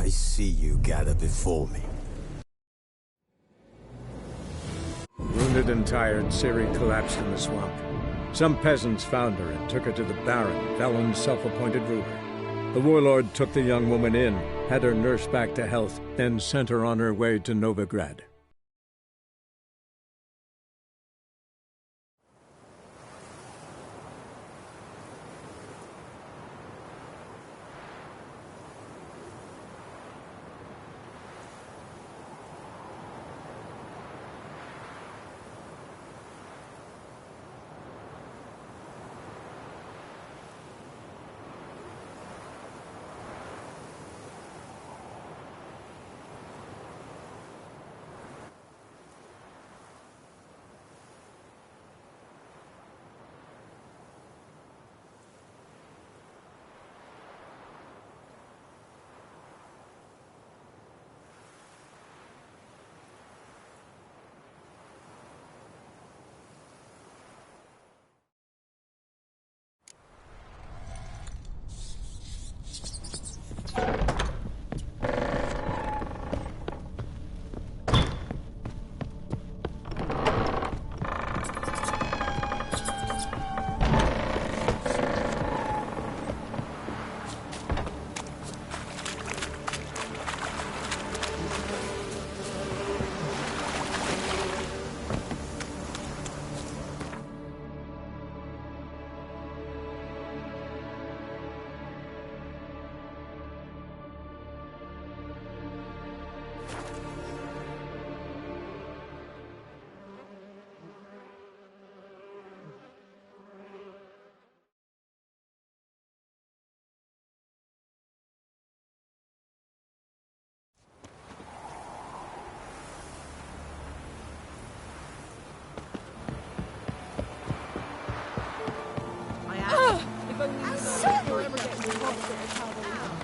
I see you gather before me. Wounded and tired, Ciri collapsed in the swamp. Some peasants found her and took her to the Baron, Valen's self-appointed ruler. The warlord took the young woman in, had her nursed back to health, then sent her on her way to Novigrad.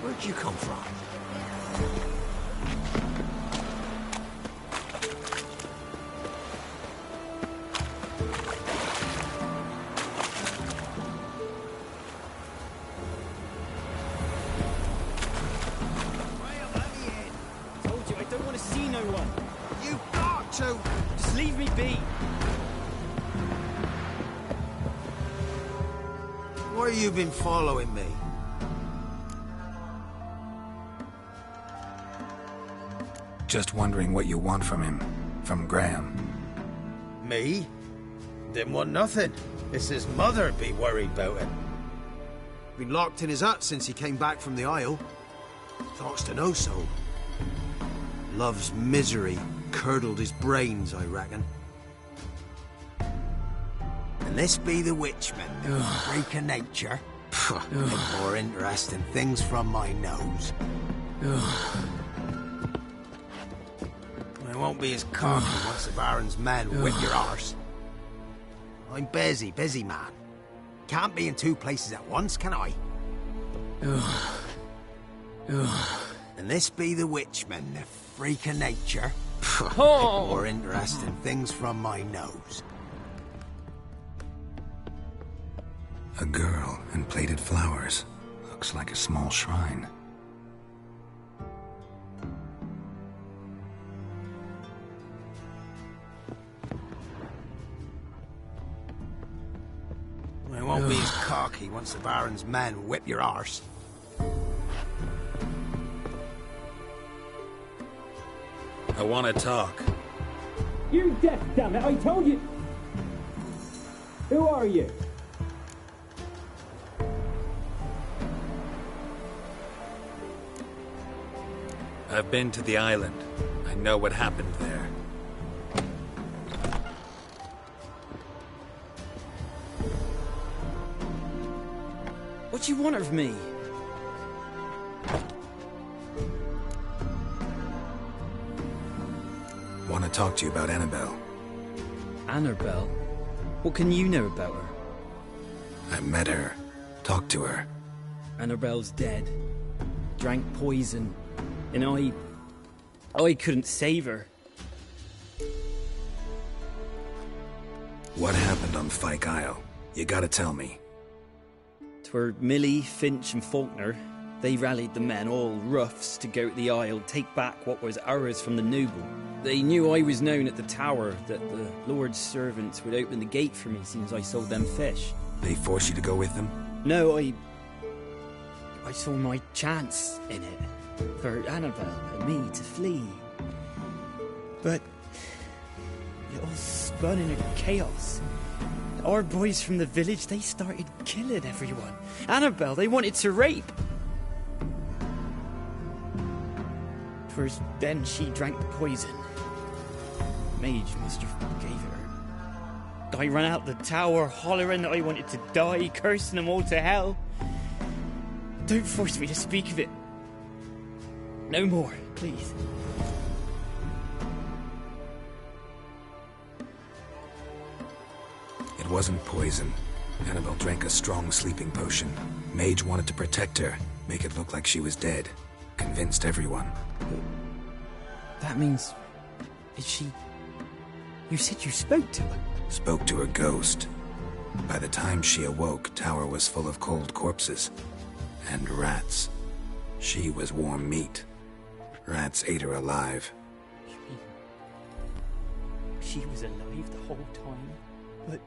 Where'd you come from? Told you I don't want to see no one. You've got to! Just leave me be. Why have you been following me? Just wondering what you want from him. From Graham. Me? Didn't want nothing. It's his mother be worried about it. Been locked in his hut since he came back from the Isle. Thoughts to know so. Love's misery curdled his brains, I reckon. And this be the witchman, the freak of nature. More interesting things from my nose. I won't be as cocky once the Baron's men whip your arse. I'm busy man. Can't be in two places at once, can I? And this be the witchman, the freak of nature. More interesting things from my nose. A girl in plated flowers. Looks like a small shrine. I won't be as cocky once the Baron's men whip your arse. I want to talk. You're deaf, damn it! I told you. Who are you? I've been to the island. I know what happened there. What do you want of me? Want to talk to you about Annabelle. Annabelle? What can you know about her? I met her. Talked to her. Annabelle's dead. Drank poison. And I couldn't save her. What happened on Fyke Isle? You gotta tell me. Twere Millie, Finch and Faulkner. They rallied the men, all roughs, to go to the Isle, take back what was ours from the noble. They knew I was known at the tower, that the Lord's servants would open the gate for me since I sold them fish. They forced you to go with them? No, I saw my chance in it, for Annabelle and me to flee. But it all spun into chaos. Our boys from the village, they started killing everyone. Annabelle, they wanted to rape. First, then she drank the poison. Mage must have gave it her. I ran out the tower, hollering that I wanted to die, cursing them all to hell. Don't force me to speak of it. No more, please. It wasn't poison. Annabelle drank a strong sleeping potion. Mage wanted to protect her, make it look like she was dead. Convinced everyone. That means... Is she... You said you spoke to her? Spoke to her ghost. By the time she awoke, tower was full of cold corpses. And rats. She was warm meat. Rats ate her alive. She was alive the whole time? But...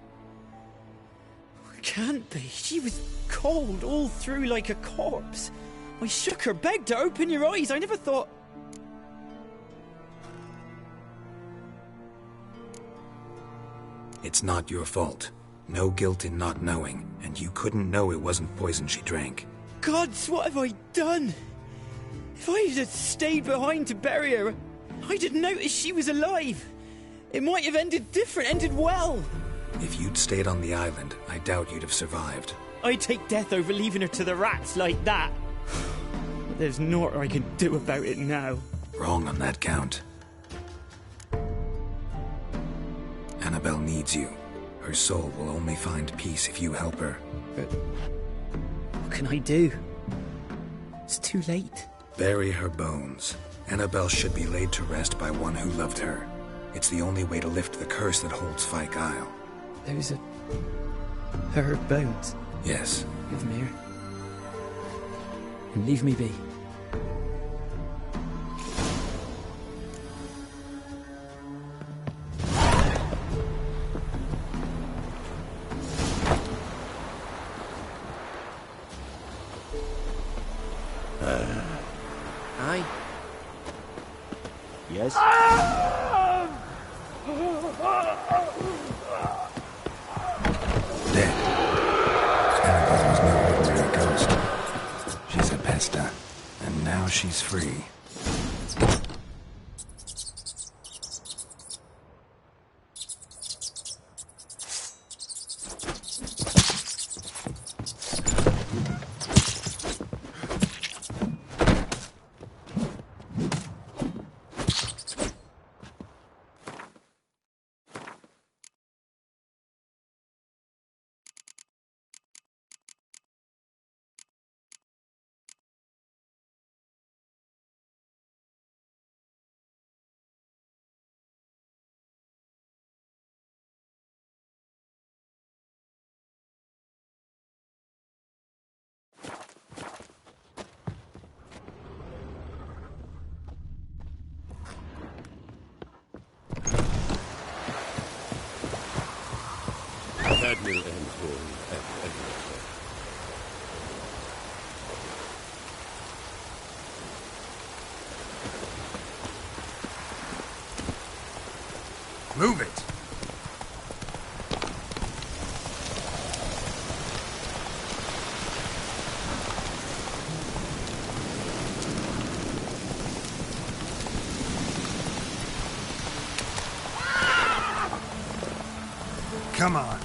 Can't be. She was cold all through like a corpse. I shook her, begged her, open your eyes. I never thought... It's not your fault. No guilt in not knowing, and you couldn't know it wasn't poison she drank. Gods, what have I done? If I had stayed behind to bury her, I'd have noticed she was alive. It might have ended different, ended well. If you'd stayed on the island, I doubt you'd have survived. I'd take death over leaving her to the rats like that. There's naught I can do about it now. Wrong on that count. Annabelle needs you. Her soul will only find peace if you help her. But what can I do? It's too late. Bury her bones. Annabelle should be laid to rest by one who loved her. It's the only way to lift the curse that holds Fyke Isle. Those are... her bones. Yes. Give me her. And leave me be. Aye? Yes? Dead. Annabelle was no ordinary ghost. She's a pesta, and now she's free. Admiral and Move it! Come on.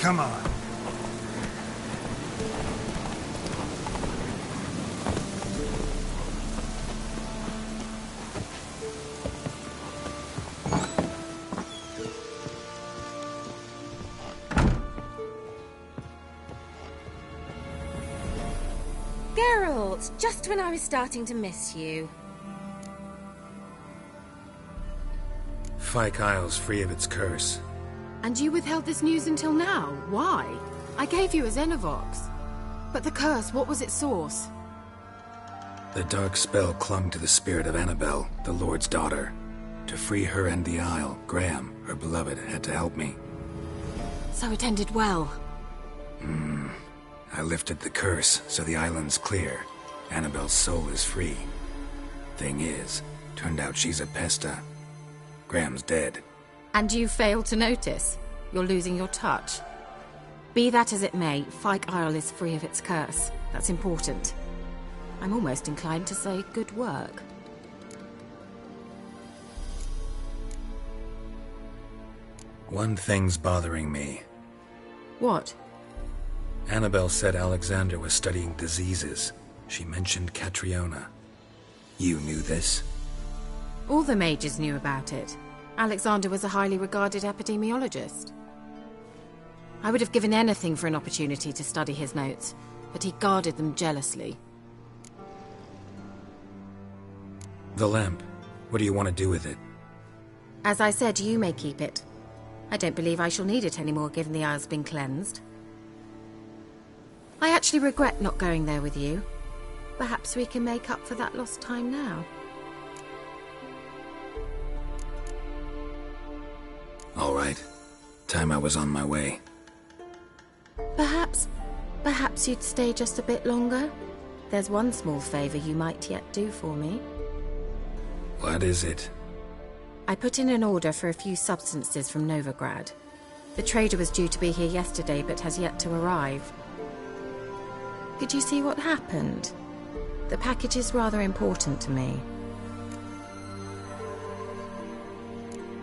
Come on. Geralt, just when I was starting to miss you. Fyke Isle's free of its curse. And you withheld this news until now? Why? I gave you a Xenovox. But the curse, what was its source? The dark spell clung to the spirit of Annabelle, the Lord's daughter. To free her and the Isle, Graham, her beloved, had to help me. So it ended well. I lifted the curse, so the island's clear. Annabelle's soul is free. Thing is, turned out she's a pesta. Graham's dead. And you failed to notice? You're losing your touch. Be that as it may, Fyke Isle is free of its curse. That's important. I'm almost inclined to say good work. One thing's bothering me. What? Annabelle said Alexander was studying diseases. She mentioned Catriona. You knew this? All the mages knew about it. Alexander was a highly regarded epidemiologist. I would have given anything for an opportunity to study his notes, but he guarded them jealously. The lamp. What do you want to do with it? As I said, you may keep it. I don't believe I shall need it anymore, given the Isle's been cleansed. I actually regret not going there with you. Perhaps we can make up for that lost time now. All right. Time I was on my way. Perhaps you'd stay just a bit longer? There's one small favor you might yet do for me. What is it? I put in an order for a few substances from Novigrad. The trader was due to be here yesterday, but has yet to arrive. Could you see what happened? The package is rather important to me.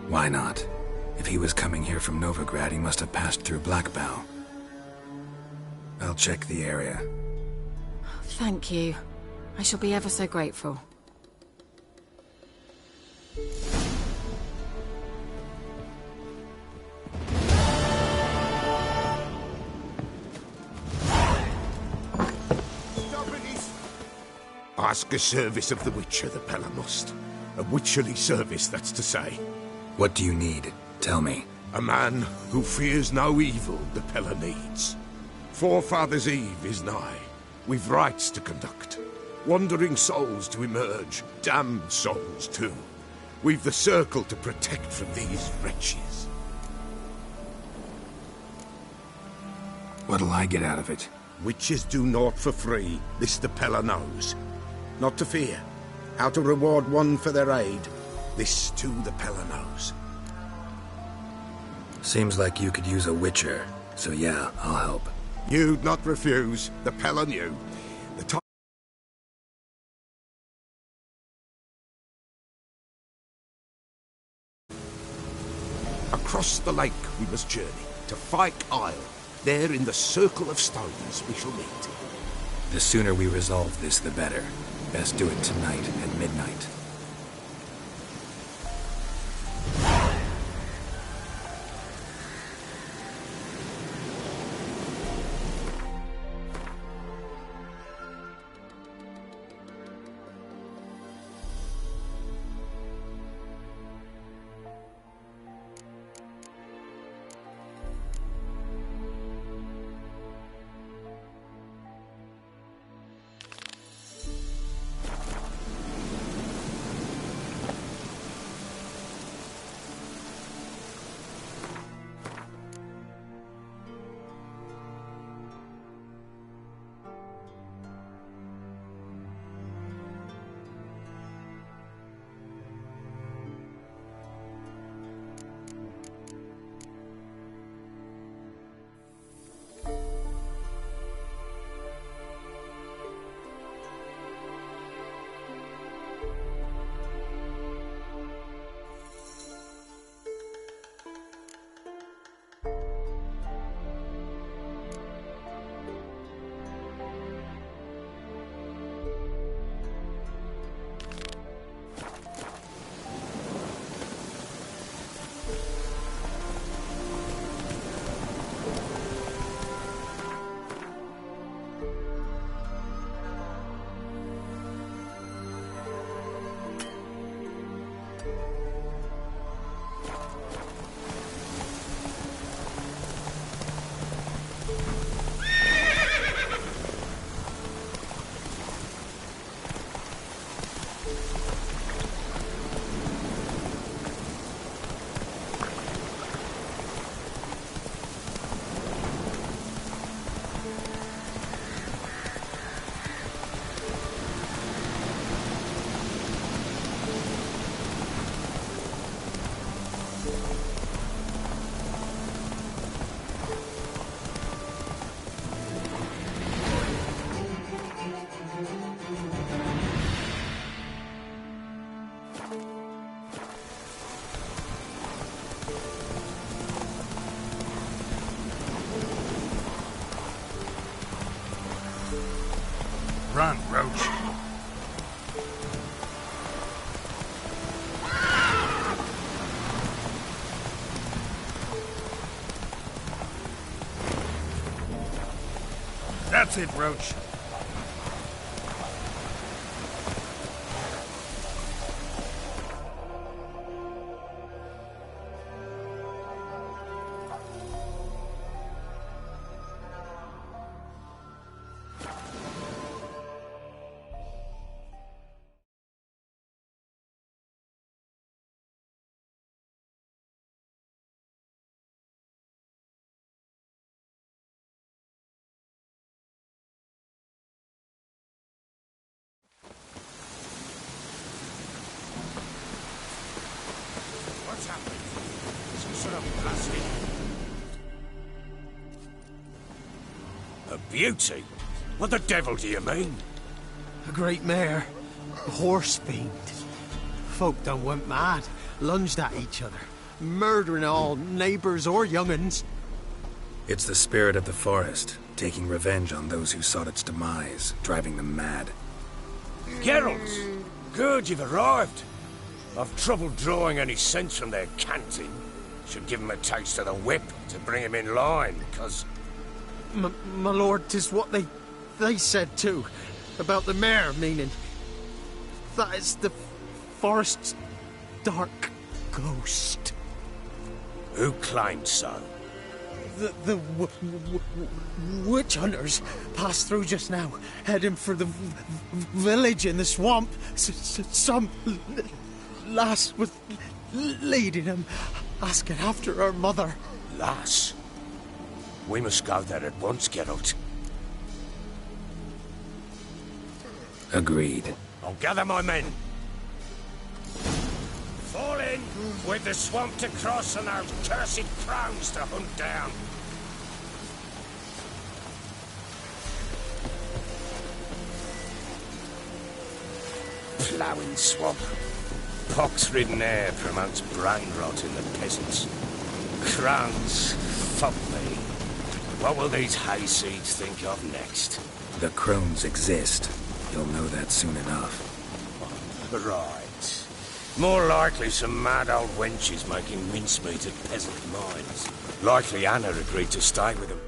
Why not? If he was coming here from Novigrad, he must have passed through Blackbow. I'll check the area. Thank you. I shall be ever so grateful. Ask a service of the Witcher, the Pella must. A witcherly service, that's to say. What do you need? Tell me. A man who fears no evil the Pella needs. Forefathers' Eve is nigh. We've rites to conduct. Wandering souls to emerge. Damned souls, too. We've the circle to protect from these wretches. What'll I get out of it? Witches do naught for free. This the Pella knows. Not to fear. How to reward one for their aid. This too the Pella knows. Seems like you could use a witcher, so yeah, I'll help. You'd not refuse. The Pella knew. The time across the lake we must journey to Fyke Isle. There in the circle of stones we shall meet. The sooner we resolve this, the better. Best do it tonight at midnight. Run, Roach. That's it, Roach. What's happening? Some sort of blasting. A beauty? What the devil do you mean? A great mare. A horse fiend. Folk done went mad. Lunged at each other. Murdering all neighbours or young'uns. It's the spirit of the forest, taking revenge on those who sought its demise, driving them mad. Geralt! Good, you've arrived. I've trouble drawing any sense from their canting. Should give 'em a taste of the whip to bring 'em in line, 'cause... My lord, 'tis what they said too. About the mare, meaning... that is the forest's dark ghost. Who claimed so? The witch hunters passed through just now, heading for the village in the swamp. Some lass was leading them, asking after her mother. Lass? We must go there at once, Geralt. Agreed. I'll gather my men. Fall in with the swamp to cross and those cursed crows to hunt down. Ploughing swamp. Pox-ridden air promotes brain rot in the peasants. Crones, fuck me. What will these hayseeds think of next? The crones exist. You'll know that soon enough. Right. More likely some mad old wenches making mincemeat at peasant mines. Likely Anna agreed to stay with them.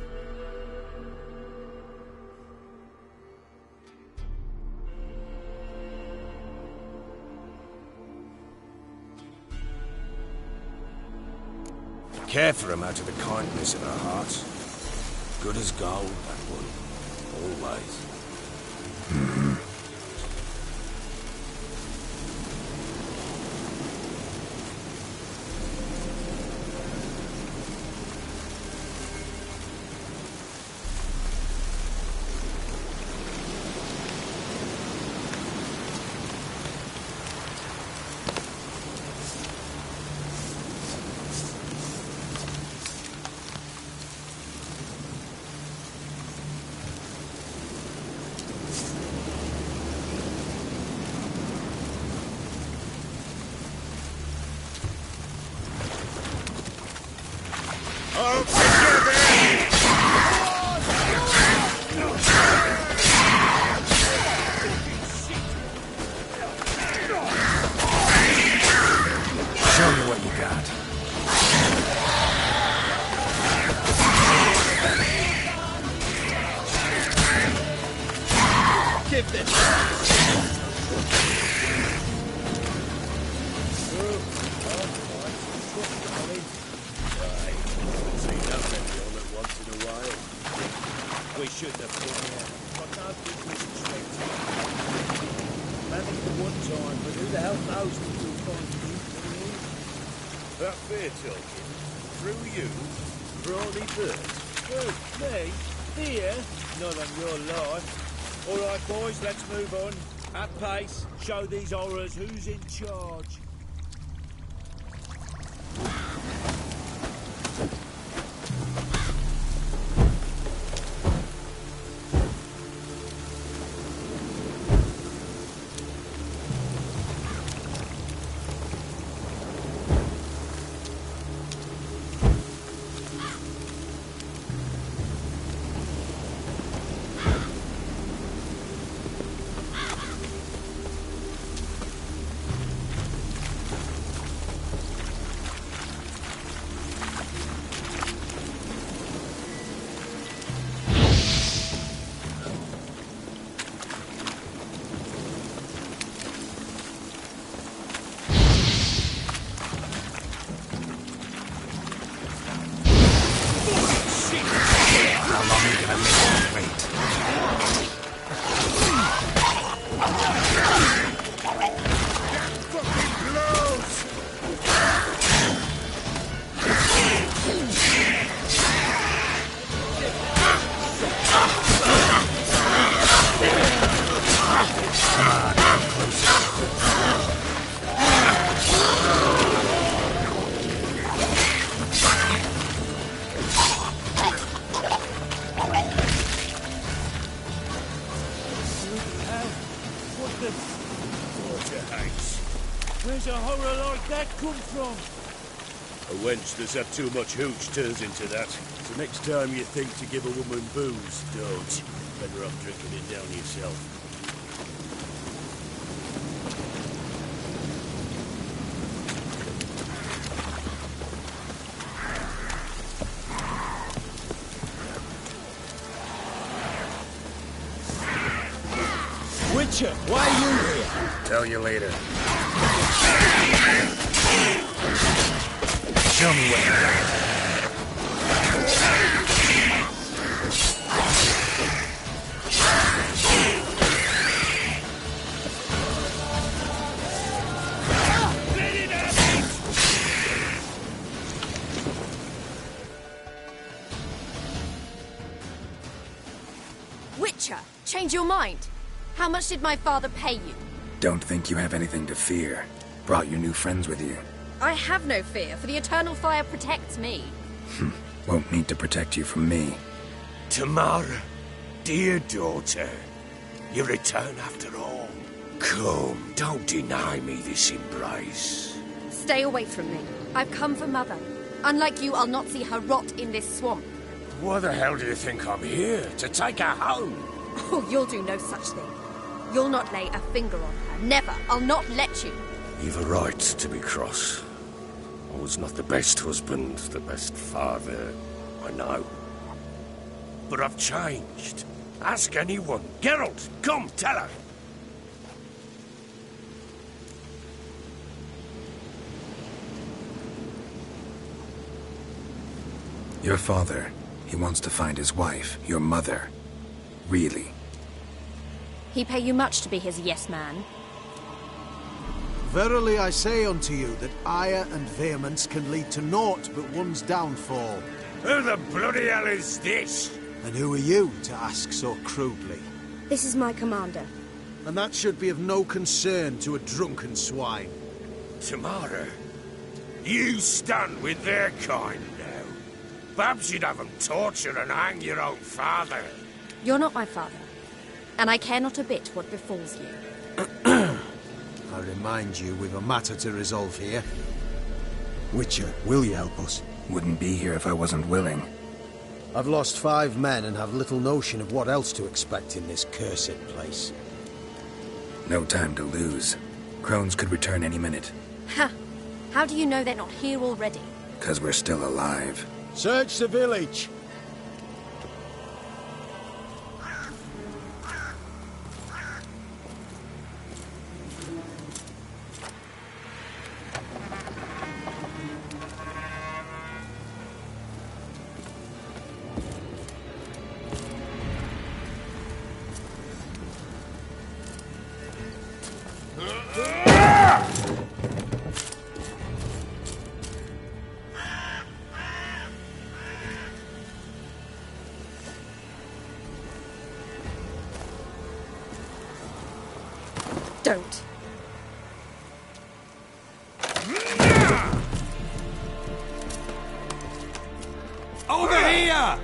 Care for him out of the kindness of her heart. Good as gold, that one. Always. Show these horrors who's in charge. them. Water hates. Where's a horror like that come from? A wench that's had too much hooch turns into that. So next time you think to give a woman booze, don't. Better off drinking it down yourself. Witcher, why are you here? Tell you later. Show me what you got. Witcher, change your mind. How much did my father pay you? Don't think you have anything to fear. Brought your new friends with you. I have no fear, for the eternal fire protects me. Won't need to protect you from me. Tamara, dear daughter, you return after all. Come, don't deny me this embrace. Stay away from me. I've come for Mother. Unlike you, I'll not see her rot in this swamp. Why the hell do you think I'm here? To take her home? Oh, you'll do no such thing. You'll not lay a finger on her. Never. I'll not let you. You've a right to be cross. I was not the best husband, the best father, I know. But I've changed. Ask anyone. Geralt, come, tell her. Your father, he wants to find his wife, your mother. Really. He pay you much to be his yes man. Verily I say unto you that ire and vehemence can lead to naught but one's downfall. Who the bloody hell is this? And who are you to ask so crudely? This is my commander. And that should be of no concern to a drunken swine. Tamara, you stand with their kind now. Perhaps you'd have them torture and hang your own father. You're not my father, and I care not a bit what befalls you. I remind you, we've a matter to resolve here. Witcher, will you help us? Wouldn't be here if I wasn't willing. I've lost 5 men and have little notion of what else to expect in this cursed place. No time to lose. Crones could return any minute. Ha! How do you know they're not here already? 'Cause we're still alive. Search the village! Don't. Over here!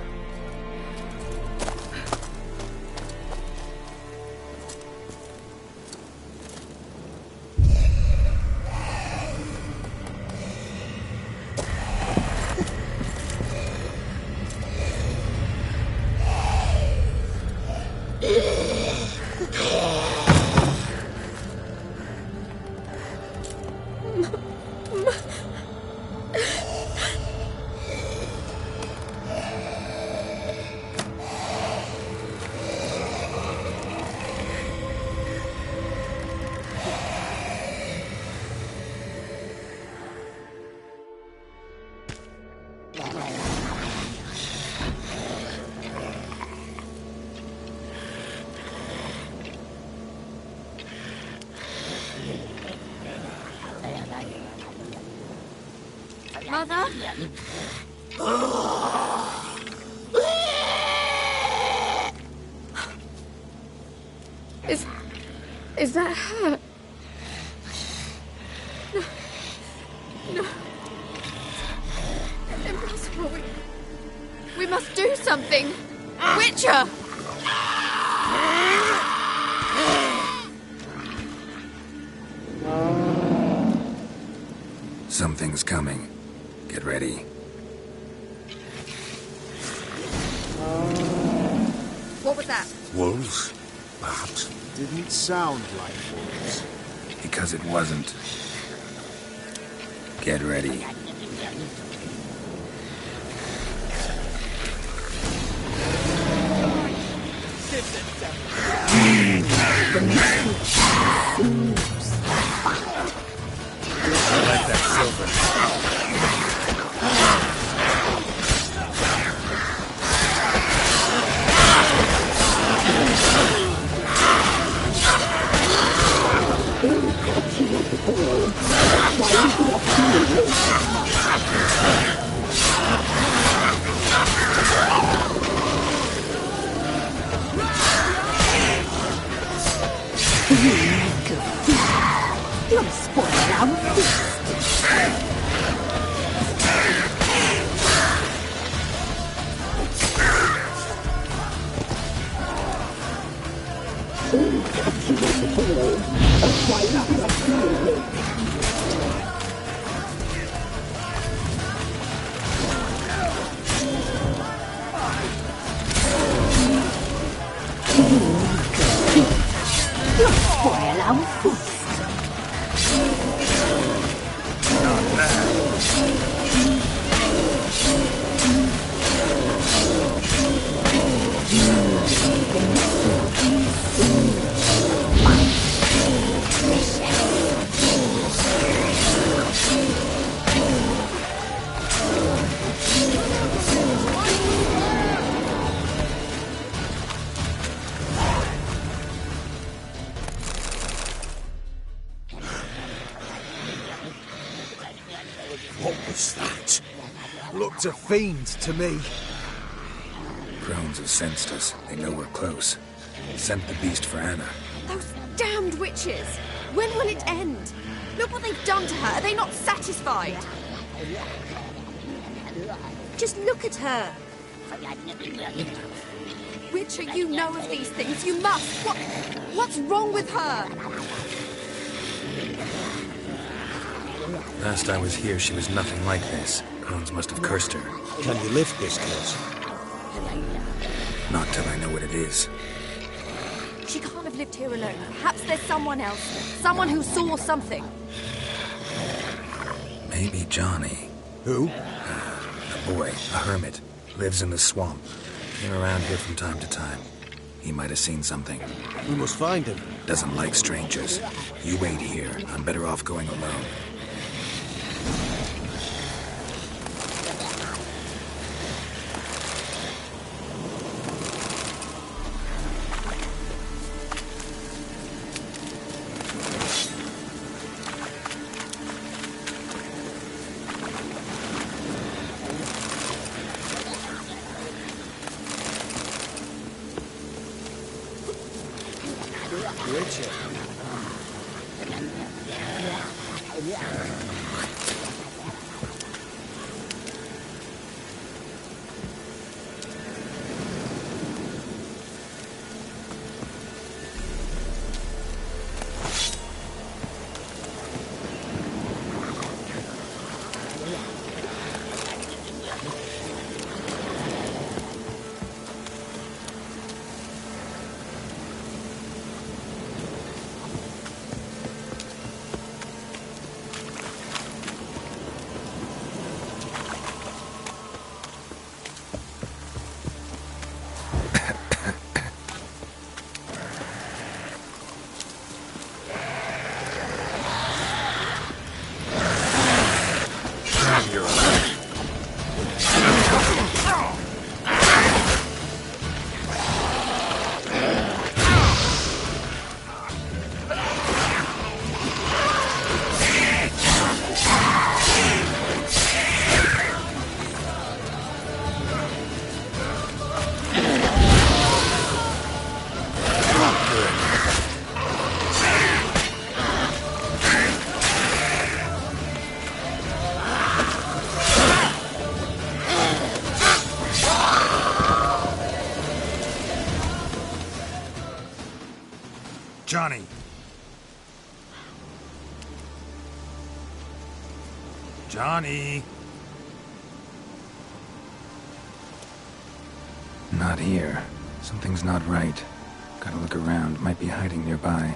Mother? Is that her? No. Impossible. We must do something. Witcher! Something's coming. Get ready. What was that? Wolves? Perhaps. Didn't sound like wolves. Because it wasn't. Get ready. I like that silver. You'll spoil our feast. You'll spoil our feast. What was that? Looked a fiend to me. Crones have sensed us. They know we're close. Sent the beast for Anna. Those damned witches! When will it end? Look what they've done to her. Are they not satisfied? Just look at her. Witcher, you know of these things. You must. What's wrong with her? Last I was here, she was nothing like this. Crones must have cursed her. Can you lift this curse? Not till I know what it is. She can't have lived here alone. Perhaps there's someone else. Someone who saw something. Maybe Johnny. Who? A boy, a hermit. Lives in the swamp. Came around here from time to time. He might have seen something. We must find him. Doesn't like strangers. You wait here. I'm better off going alone. Richard. Johnny! Johnny! Not here. Something's not right. Gotta look around. Might be hiding nearby.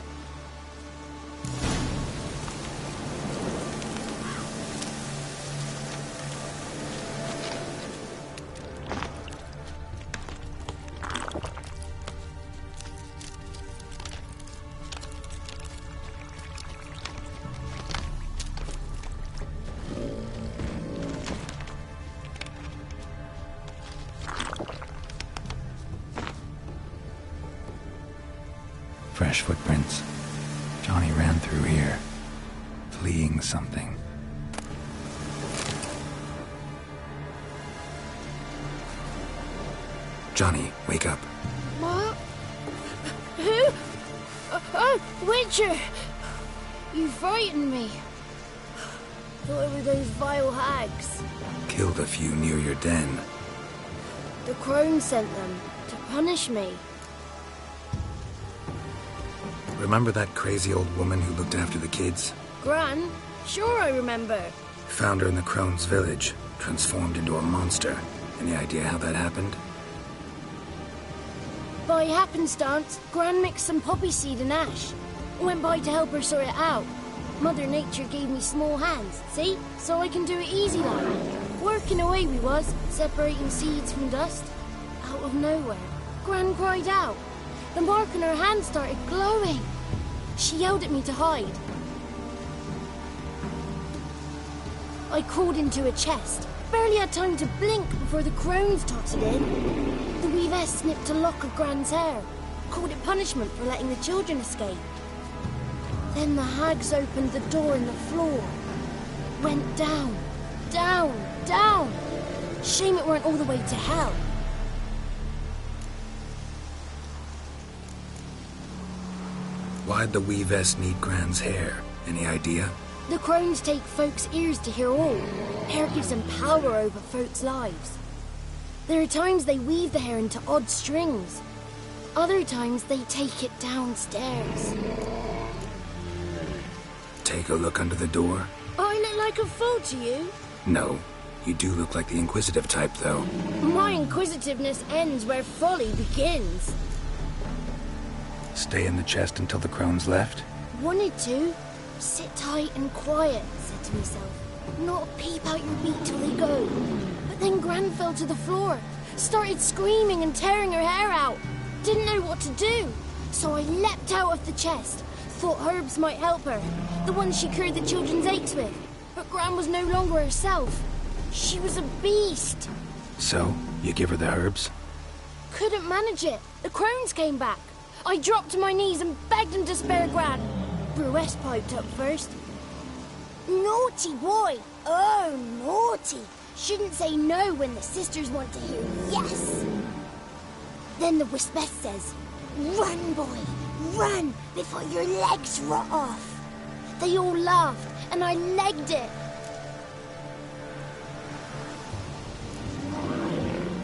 Fresh footprints. Johnny ran through here, fleeing something. Johnny, wake up. What? Who? Oh, Witcher! You frightened me. Thought it were those vile hags. Killed a few near your den. The crone sent them to punish me. Remember that crazy old woman who looked after the kids? Gran? Sure I remember. Found her in the Crone's village, transformed into a monster. Any idea how that happened? By happenstance, Gran mixed some poppy seed and ash. Went by to help her sort it out. Mother Nature gave me small hands, see? So I can do it easy like. Working away we was, separating seeds from dust. Out of nowhere, Gran cried out. The mark on her hand started glowing. She yelled at me to hide. I crawled into a chest. Barely had time to blink before the crones totted in. The weavess snipped a lock of Gran's hair. Called it punishment for letting the children escape. Then the hags opened the door in the floor. Went down, down, down. Shame it weren't all the way to hell. Why'd the weavess need Gran's hair? Any idea? The crones take folks' ears to hear all. Hair gives them power over folks' lives. There are times they weave the hair into odd strings. Other times they take it downstairs. Take a look under the door? I look like a fool to you? No. You do look like the inquisitive type, though. My inquisitiveness ends where folly begins. Stay in the chest until the crones left? Wanted to. Sit tight and quiet, said to myself. Not peep out your beak till they go. But then Gran fell to the floor. Started screaming and tearing her hair out. Didn't know what to do. So I leapt out of the chest. Thought herbs might help her. The ones she cured the children's aches with. But Gran was no longer herself. She was a beast. So, you give her the herbs? Couldn't manage it. The crones came back. I dropped to my knees and begged him to spare Gran. Bruess piped up first. Naughty boy! Oh, naughty! Shouldn't say no when the sisters want to hear yes! Then the Wispess says, run, boy, run, before your legs rot off. They all laughed, and I legged it.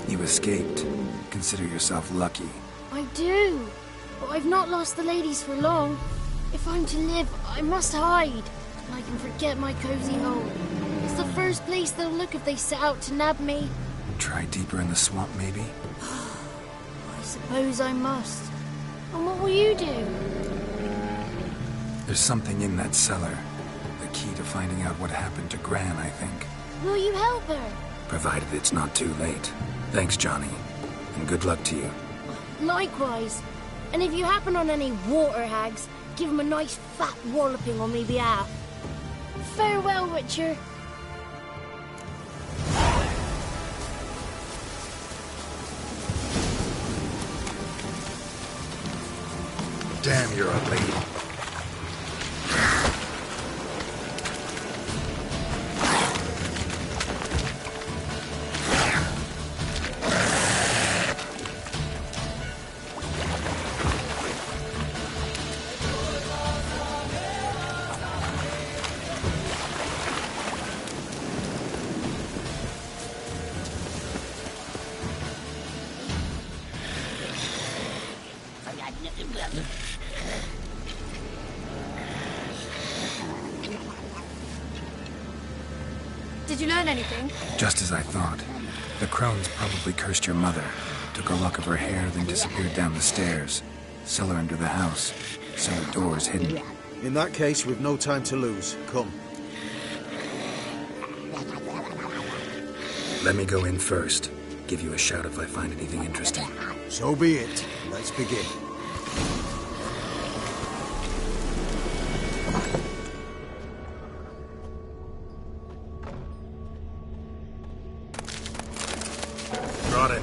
You escaped. Consider yourself lucky. I do. But I've not lost the ladies for long. If I'm to live, I must hide. And I can forget my cozy home. It's the first place they'll look if they set out to nab me. Try deeper in the swamp, maybe? I suppose I must. And what will you do? There's something in that cellar. The key to finding out what happened to Gran, I think. Will you help her? Provided it's not too late. Thanks, Johnny. And good luck to you. Likewise. And if you happen on any water hags, give them a nice fat walloping on me behalf. Farewell, Witcher. Damn, you're ugly. Did you learn anything? Just as I thought. The crones probably cursed your mother, took a lock of her hair, then disappeared down the stairs. Cellar under the house. Cellar doors hidden. In that case, we've no time to lose. Come. Let me go in first. Give you a shout if I find anything interesting. So be it. Let's begin. Brought it.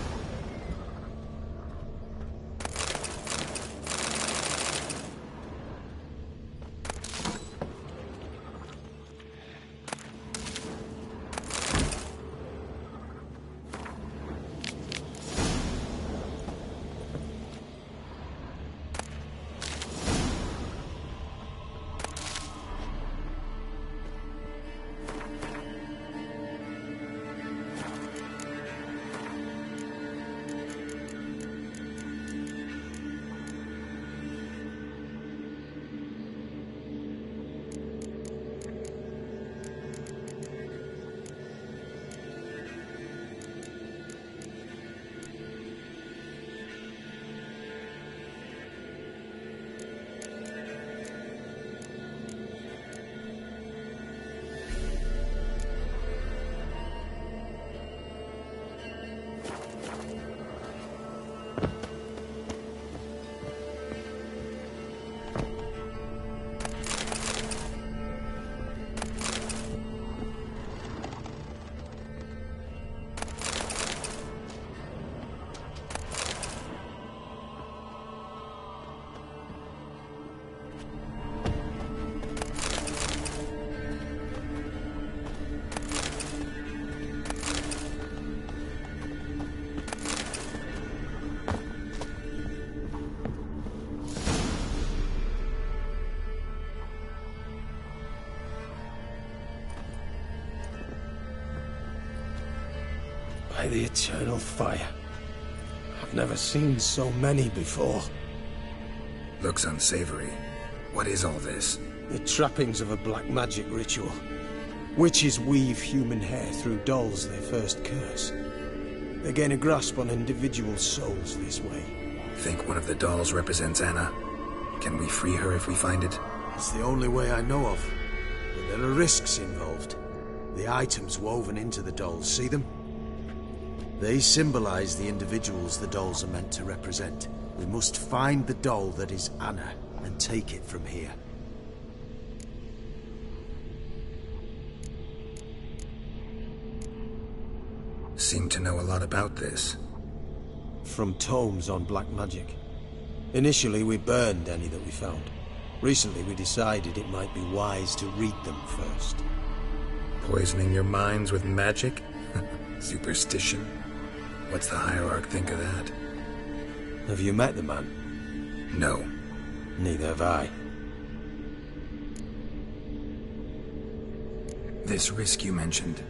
By the eternal fire. I've never seen so many before. Looks unsavory. What is all this? The trappings of a black magic ritual. Witches weave human hair through dolls they first curse. They gain a grasp on individual souls this way. Think one of the dolls represents Anna? Can we free her if we find it? It's the only way I know of. But there are risks involved. The items woven into the dolls, see them? They symbolize the individuals the dolls are meant to represent. We must find the doll that is Anna and take it from here. Seem to know a lot about this. From tomes on black magic. Initially, we burned any that we found. Recently, we decided it might be wise to read them first. Poisoning your minds with magic? Superstition? What's the hierarch think of that? Have you met the man? No. Neither have I. This risk you mentioned.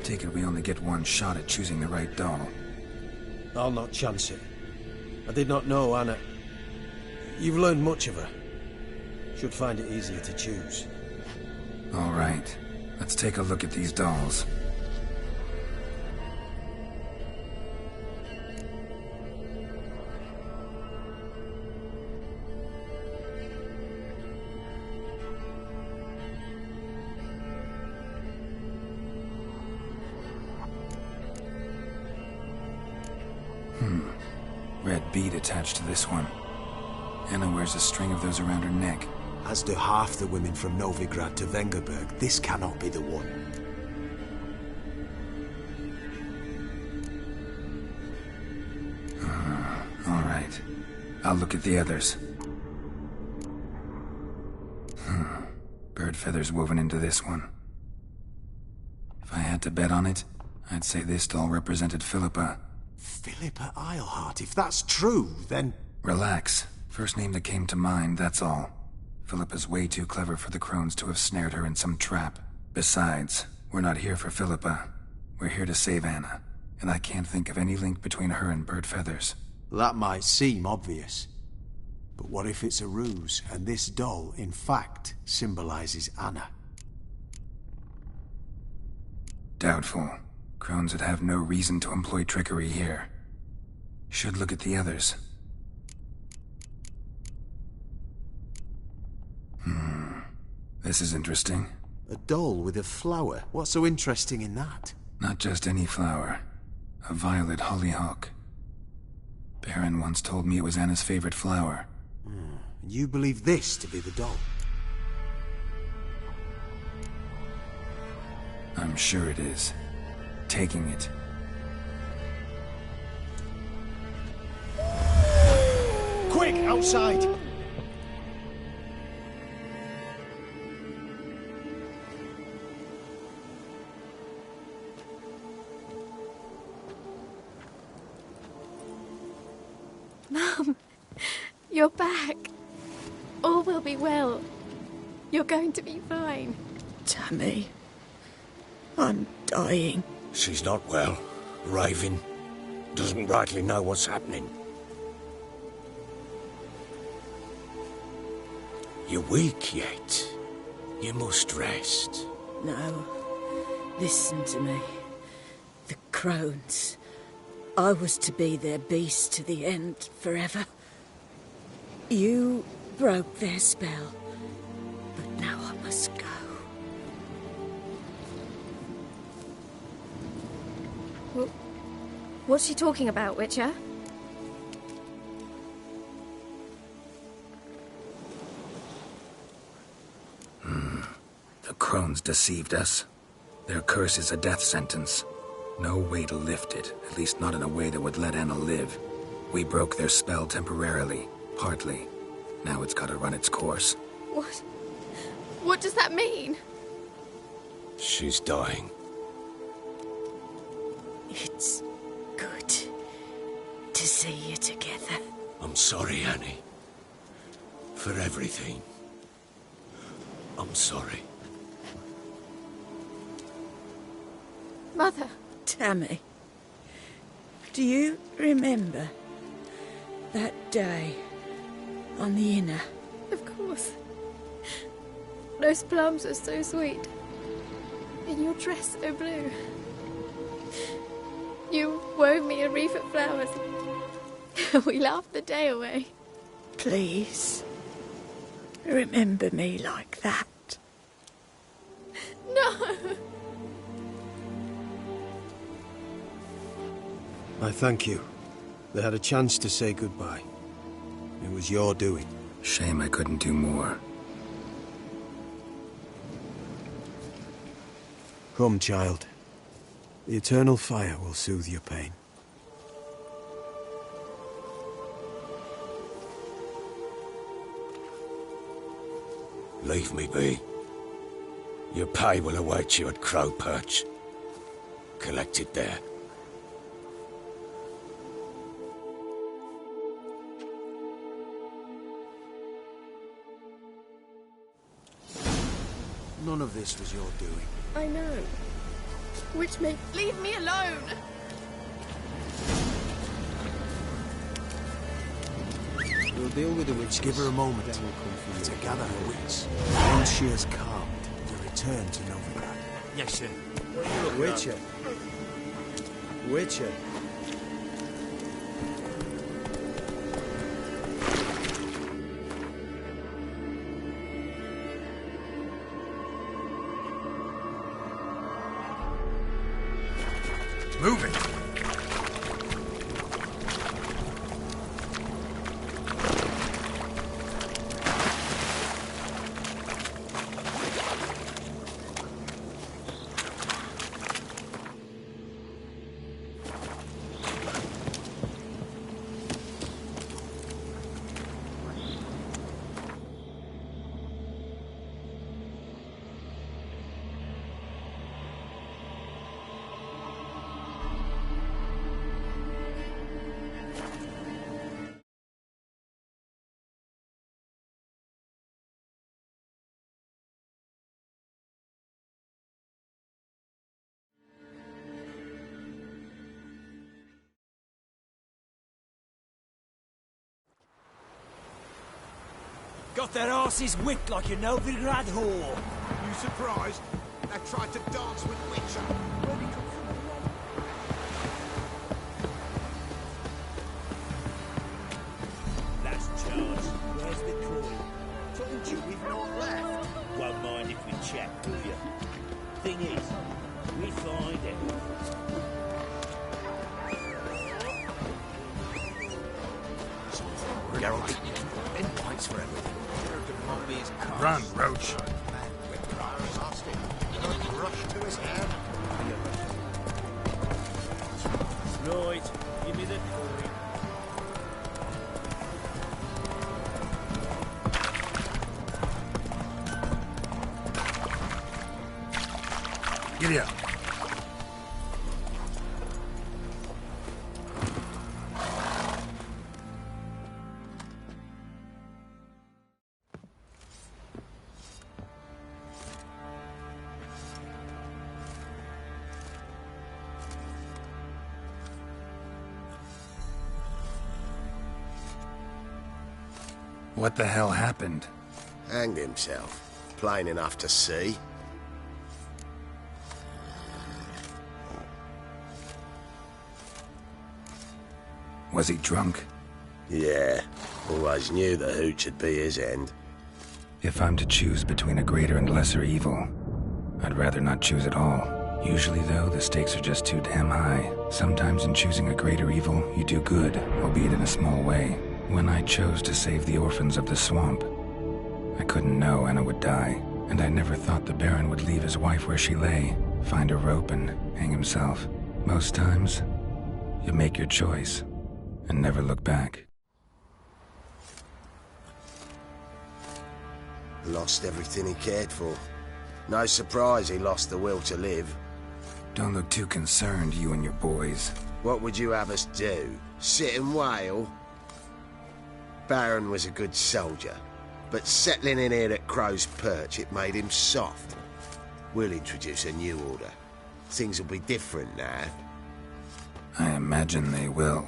Take it we only get one shot at choosing the right doll. I'll not chance it. I did not know Anna. You've learned much of her. Should find it easier to choose. All right. Let's take a look at these dolls. Red bead attached to this one. Anna wears a string of those around her neck. As do half the women from Novigrad to Vengerberg. This cannot be the one. All right. I'll look at the others. Bird feathers woven into this one. If I had to bet on it, I'd say this doll represented Philippa. Philippa Eilhart, if that's true, then... Relax. First name that came to mind, that's all. Philippa's way too clever for the crones to have snared her in some trap. Besides, we're not here for Philippa. We're here to save Anna, and I can't think of any link between her and Bird Feathers. That might seem obvious. But what if it's a ruse, and this doll, in fact, symbolizes Anna? Doubtful. Crones would have no reason to employ trickery here. Should look at the others. This is interesting. A doll with a flower? What's so interesting in that? Not just any flower. A violet hollyhock. Baron once told me it was Anna's favorite flower. And you believe this to be the doll? I'm sure it is. Taking it. Quick, outside! Mum, you're back. All will be well. You're going to be fine. Tammy, I'm dying. She's not well. Raving. Doesn't rightly know what's happening. You're weak yet. You must rest. No. Listen to me. The crones. I was to be their beast to the end, forever. You broke their spell. But now I must go. What's she talking about, Witcher? The crones deceived us. Their curse is a death sentence. No way to lift it, at least not in a way that would let Anna live. We broke their spell temporarily, partly. Now it's gotta run its course. What? What does that mean? She's dying. It's good to see you together. I'm sorry, Annie. For everything. I'm sorry. Mother. Tammy, do you remember that day on the inner? Of course. Those plums are so sweet. And your dress so blue. You wove me a wreath of flowers. We laughed the day away. Please, remember me like that. No! I thank you. They had a chance to say goodbye. It was your doing. Shame I couldn't do more. Come, child. The eternal fire will soothe your pain. Leave me be. Your pay will await you at Crow Perch. Collect it there. None of this was your doing. I know. Which may leave me alone. We'll deal with the witch. Give her a moment to gather her wits. Once she has calmed, we'll return to Novigrad. Yes, sir. Witcher. Witcher. Move it! Got their asses whipped like a Novigrad whore. You surprised? that tried to dance with Witcher. Where'd he come from? That's Charles. Where's the coin? Told you we've not left. Won't mind if we chat, will you? Thing is, we find it. Geralt, in fights for everything. Run, Roach. Rush to his hand. Right, give me the coin. Giddy up. What the hell happened? Hanged himself. Plain enough to see. Was he drunk? Yeah, always knew the hooch would be his end. If I'm to choose between a greater and lesser evil, I'd rather not choose at all. Usually, though, the stakes are just too damn high. Sometimes in choosing a greater evil, you do good, albeit in a small way. When I chose to save the orphans of the swamp, I couldn't know Anna would die, and I never thought the Baron would leave his wife where she lay, find a rope and hang himself. Most times, you make your choice and never look back. Lost everything he cared for. No surprise he lost the will to live. Don't look too concerned, you and your boys. What would you have us do? Sit and wail? Baron was a good soldier, but settling in here at Crow's Perch, it made him soft. We'll introduce a new order. Things will be different now. I imagine they will.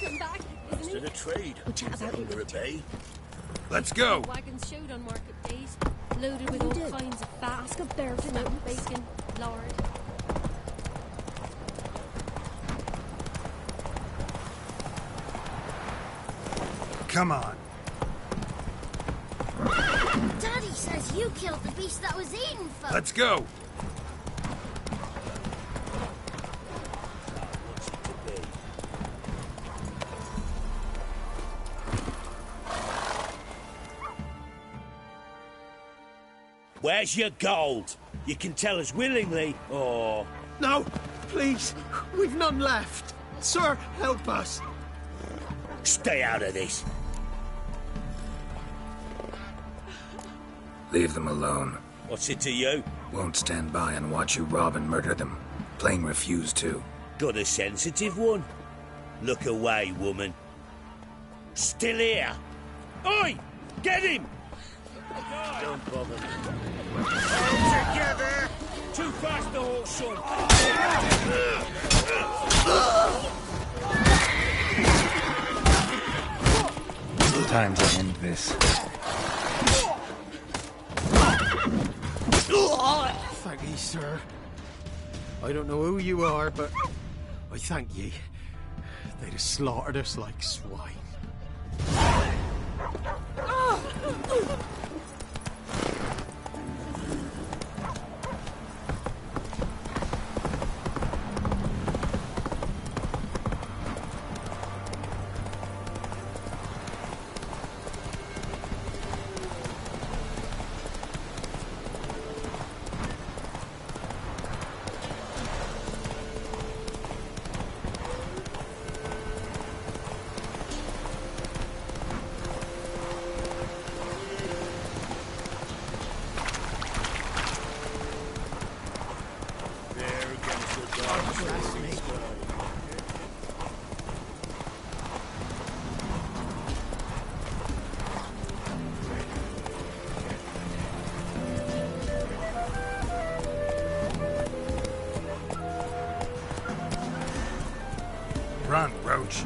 Come back, isn't To the trade. We'll chat about it later. Let's go! Wagons showed on market days, loaded with all kinds of fat, Ask a bear to smoked bacon, lard. Come on. Daddy says you killed the beast that was eating folks. Let's go! Where's your gold? You can tell us willingly, or... No, please. We've none left. Sir, help us. Stay out of this. Leave them alone. What's it to you? Won't stand by and watch you rob and murder them. Plain refuse to. Got a sensitive one? Look away, woman. Still here. Oi! Get him! Don't bother me. All together! Too fast, the horse, son! Time to end this. Thank ye, sir. I don't know who you are, but I thank ye. They'd have slaughtered us like swine. Run, Roach.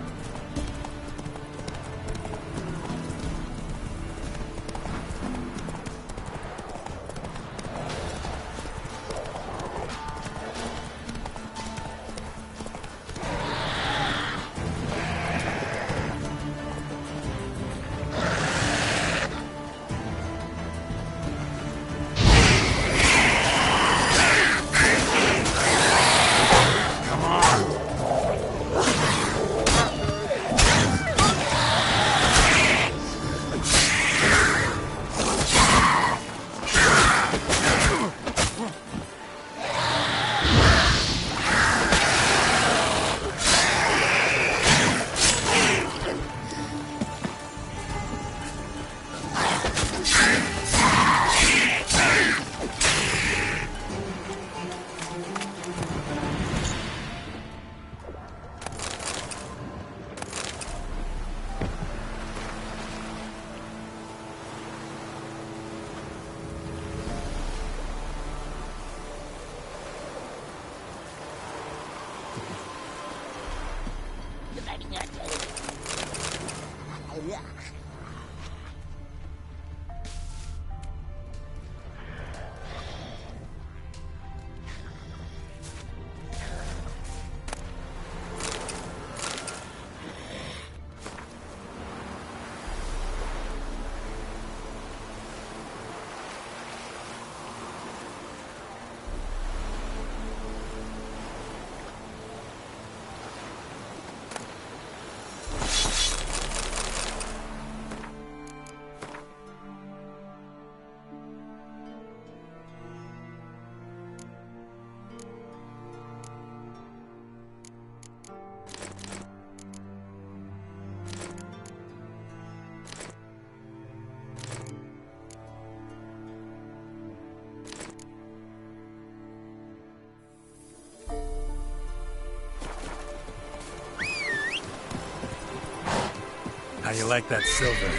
How you like that silver?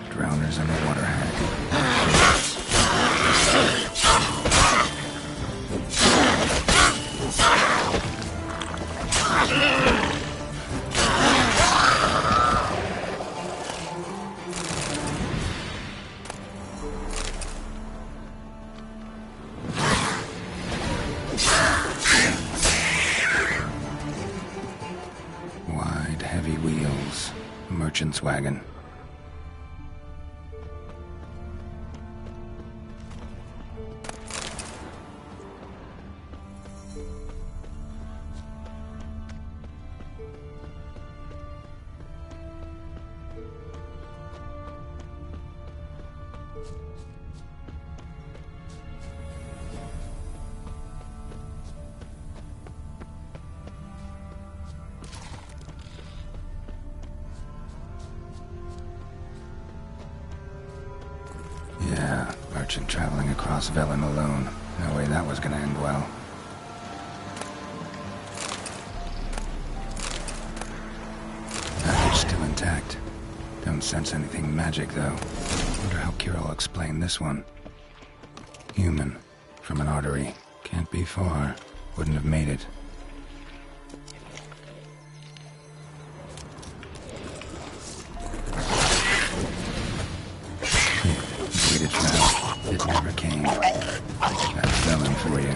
Drowners in the water hag. Wide, heavy wheels. Merchant's wagon. Yeah, merchant traveling across Velen alone. No way that was gonna end well. intact. Don't sense anything magic, though. Wonder how Kira will explain this one. Human. From an artery. Can't be far. Wouldn't have made it. Waited for that. It never came. That's felon for you.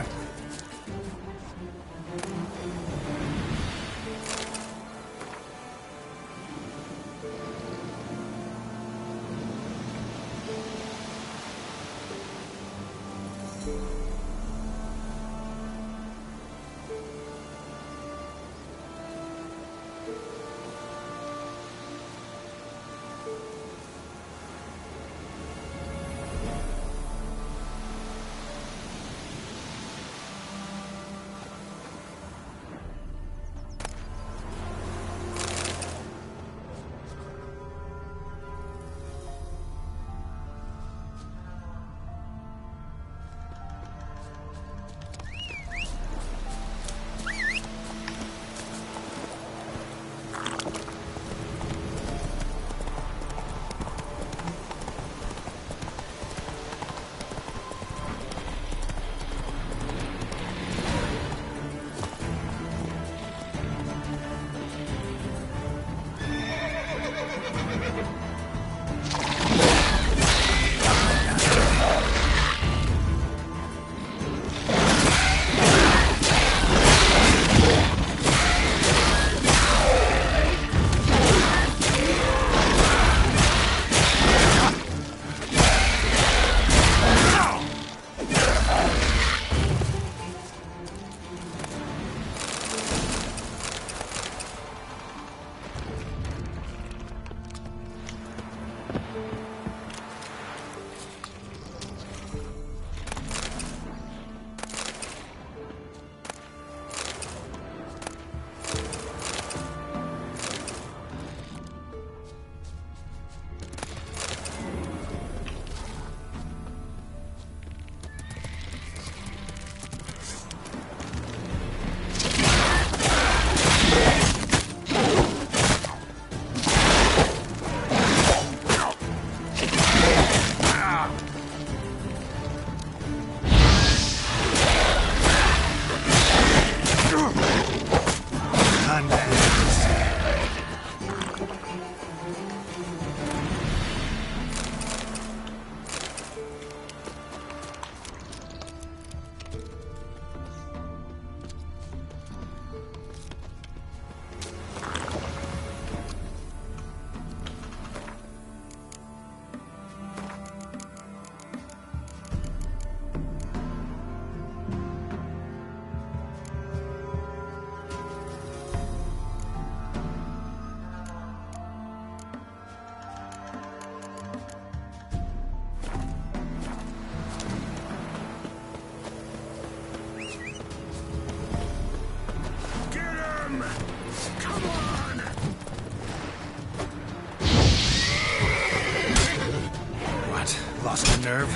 Lost a nerve?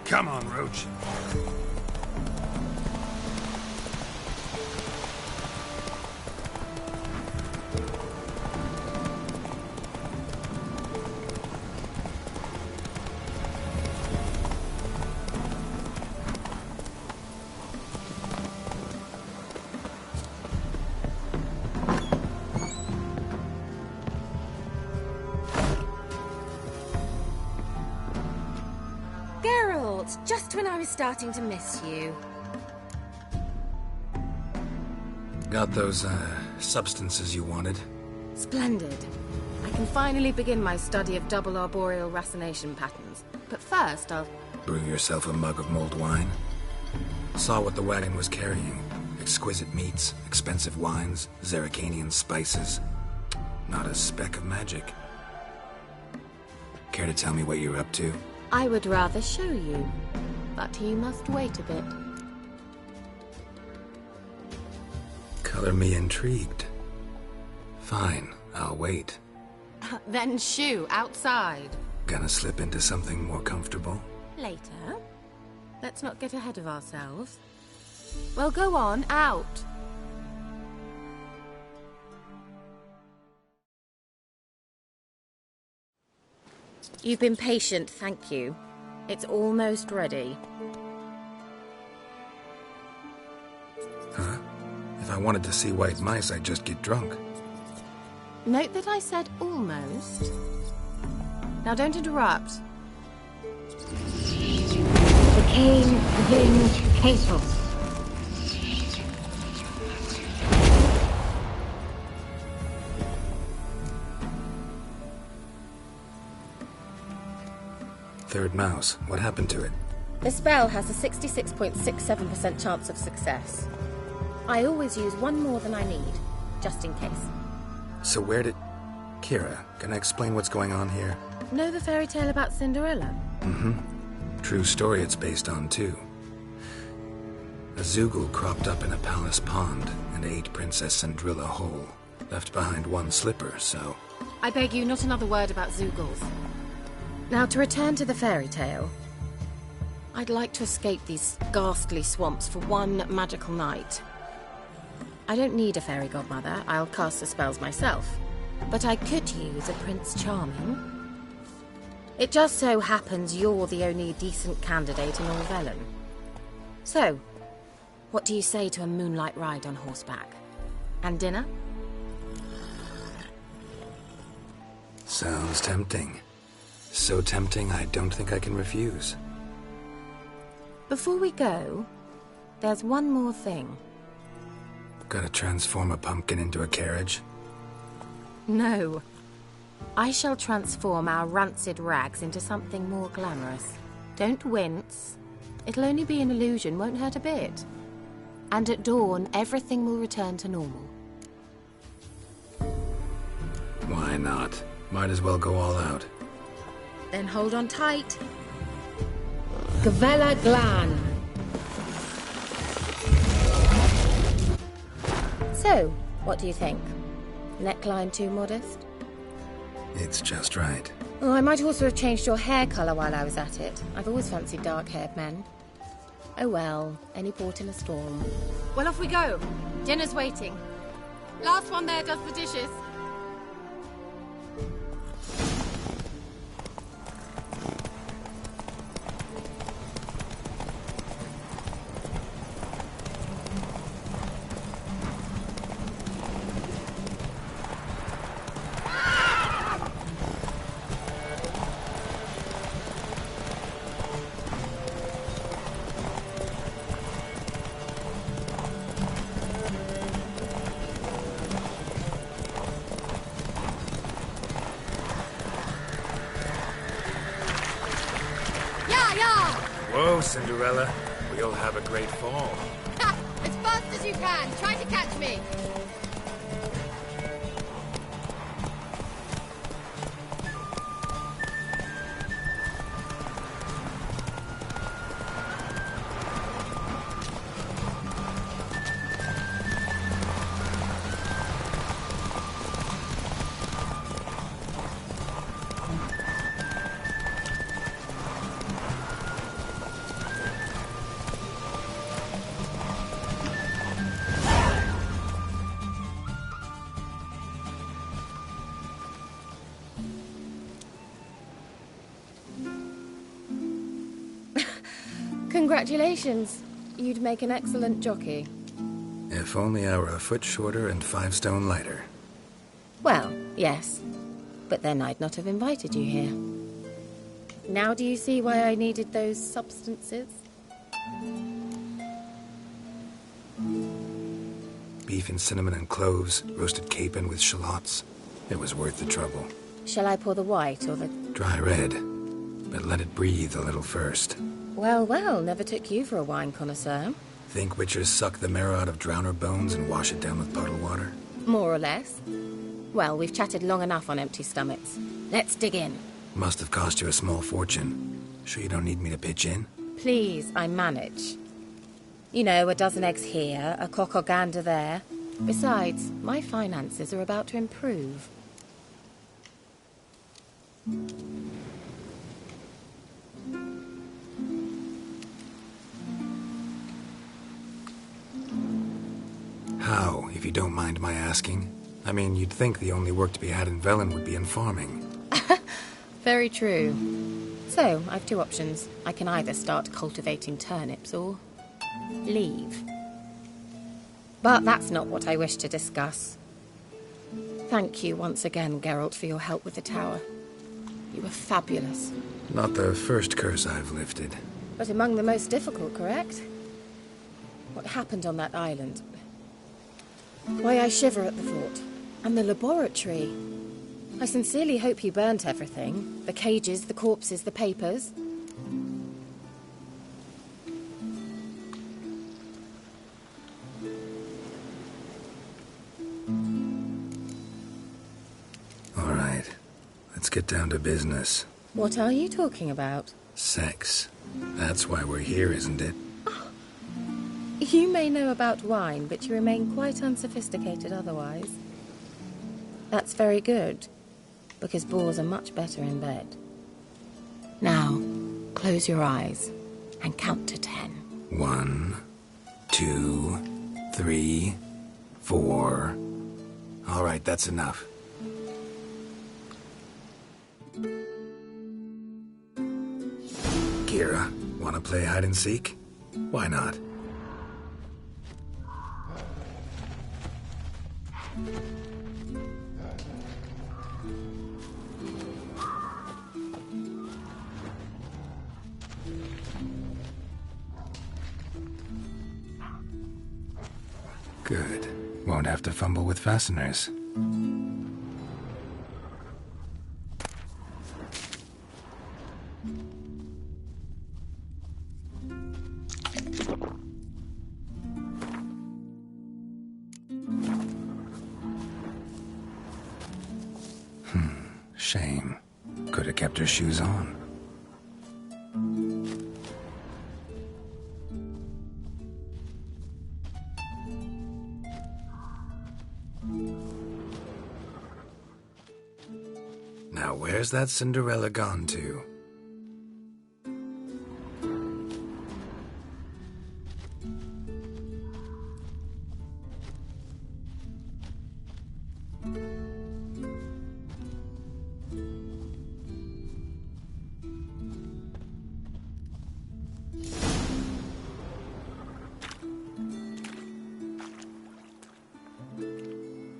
Come on, Roach. Just when I was starting to miss you. Got those, substances you wanted? Splendid. I can finally begin my study of double arboreal racination patterns. But first, I'll... Brew yourself a mug of mulled wine? Saw what the wagon was carrying. Exquisite meats, expensive wines, Zerrikanian spices. Not a speck of magic. Care to tell me what you're up to? I would rather show you, but you must wait a bit. Color me intrigued. Fine, I'll wait. Then shoo, outside. Gonna slip into something more comfortable? Later. Let's not get ahead of ourselves. Well, go on, out. You've been patient, thank you. It's almost ready. Huh? If I wanted to see white mice, I'd just get drunk. Note that I said almost. Now don't interrupt. The king wins CHICOS. Third mouse. What happened to it? The spell has a 66.67% chance of success. I always use one more than I need, just in case. So where did... Kira, can I explain what's going on here? Know the fairy tale about Cinderella? Mm-hmm. True story it's based on, too. A Zoogle cropped up in a palace pond and ate Princess Cinderella whole. Left behind one slipper, so... I beg you, not another word about Zoogles. Now, to return to the fairy tale. I'd like to escape these ghastly swamps for one magical night. I don't need a fairy godmother, I'll cast the spells myself. But I could use a Prince Charming. It just so happens you're the only decent candidate in all Vellum. So, what do you say to a moonlight ride on horseback? And dinner? Sounds tempting. So tempting, I don't think I can refuse. Before we go, there's one more thing. Gotta transform a pumpkin into a carriage? No. I shall transform our rancid rags into something more glamorous. Don't wince. It'll only be an illusion, won't hurt a bit. And at dawn, everything will return to normal. Why not? Might as well go all out. Then hold on tight. Gavella Glan. So, what do you think? Neckline too modest? It's just right. Oh, I might also have changed your hair colour while I was at it. I've always fancied dark-haired men. Oh well, any port in a storm. Well, off we go. Dinner's waiting. Last one there does the dishes. Whoa, Cinderella. We'll have a great fall. Ha! As fast as you can. Try to catch me. Congratulations. You'd make an excellent jockey. If only I were a foot shorter and 5 stone lighter. Well, yes. But then I'd not have invited you here. Now do you see why I needed those substances? Beef and cinnamon and cloves, roasted capon with shallots. It was worth the trouble. Shall I pour the white or the... Dry red, but let it breathe a little first. Well, well, never took you for a wine connoisseur. Think witchers suck the marrow out of drowner bones and wash it down with puddle water? More or less. Well, we've chatted long enough on empty stomachs. Let's dig in. Must have cost you a small fortune. Sure you don't need me to pitch in? Please, I manage. You know, a dozen eggs here, a cock or gander there. Besides, my finances are about to improve. How, if you don't mind my asking? I mean, you'd think the only work to be had in Velen would be in farming. Very true. So, I've two options. I can either start cultivating turnips or leave. But that's not what I wish to discuss. Thank you once again, Geralt, for your help with the tower. You were fabulous. Not the first curse I've lifted. But among the most difficult, correct? What happened on that island? Why I shiver at the thought. And the laboratory. I sincerely hope you burnt everything. The cages, the corpses, the papers. All right. Let's get down to business. What are you talking about? Sex. That's why we're here, isn't it? You may know about wine, but you remain quite unsophisticated otherwise. That's very good, because boars are much better in bed. Now, close your eyes and count to 10. 1, 2, 3, 4. All right, that's enough. Kira, wanna play hide and seek? Why not? Good. Won't have to fumble with fasteners. Shame. Could have kept her shoes on. Now, where's that Cinderella gone to?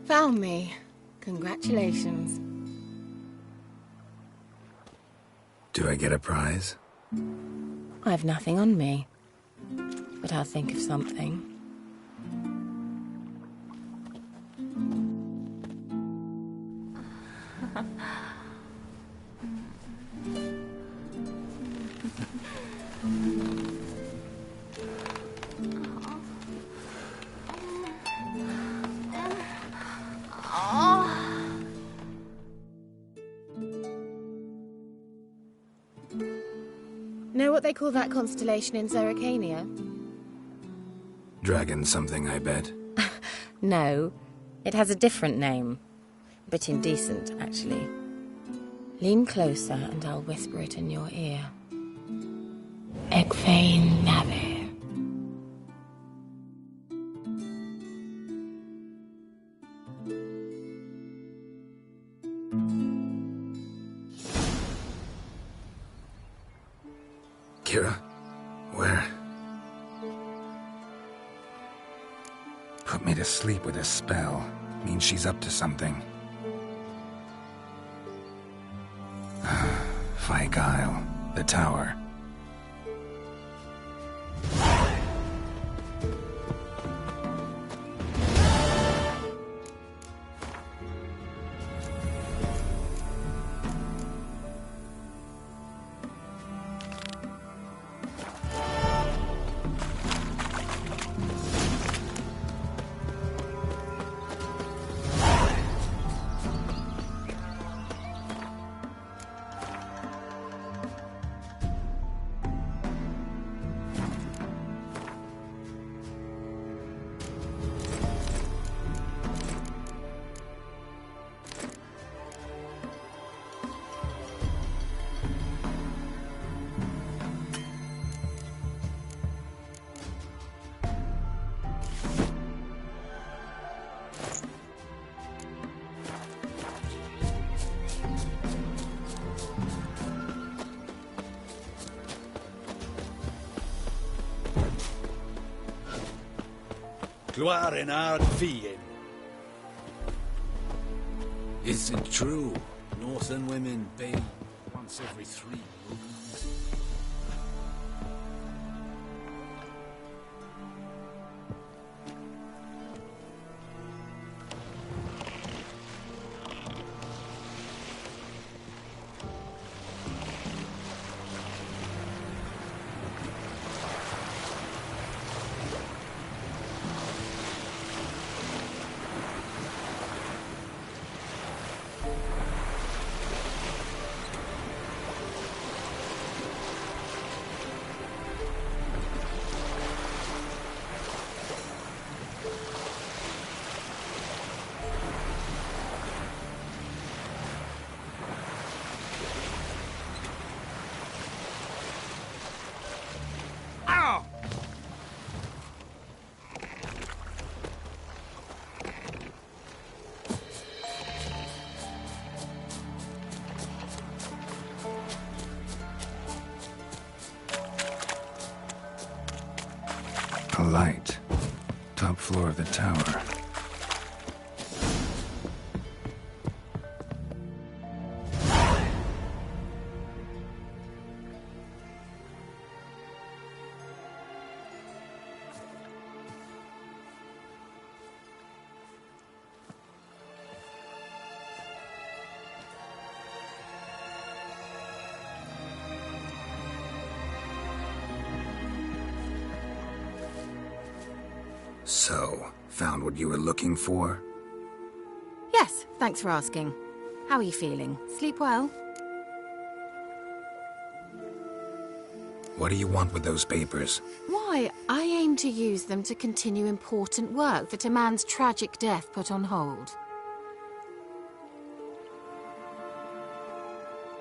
Found me. Congratulations. Do I get a prize? I've nothing on me, but I'll think of something. Know what they call that constellation in Zerrikania? Dragon something, I bet. No, it has a different name. A bit indecent, actually. Lean closer and I'll whisper it in your ear. Egfain Nave. Kira, where? Put me to sleep with a spell. Means she's up to something. Fyke Isle, the tower. Gloire en ard fien. Is it true? Northern women bathe once every 3 moons. A light. Top floor of the tower. So, found what you were looking for? Yes, thanks for asking. How are you feeling? Sleep well? What do you want with those papers? Why, I aim to use them to continue important work that a man's tragic death put on hold.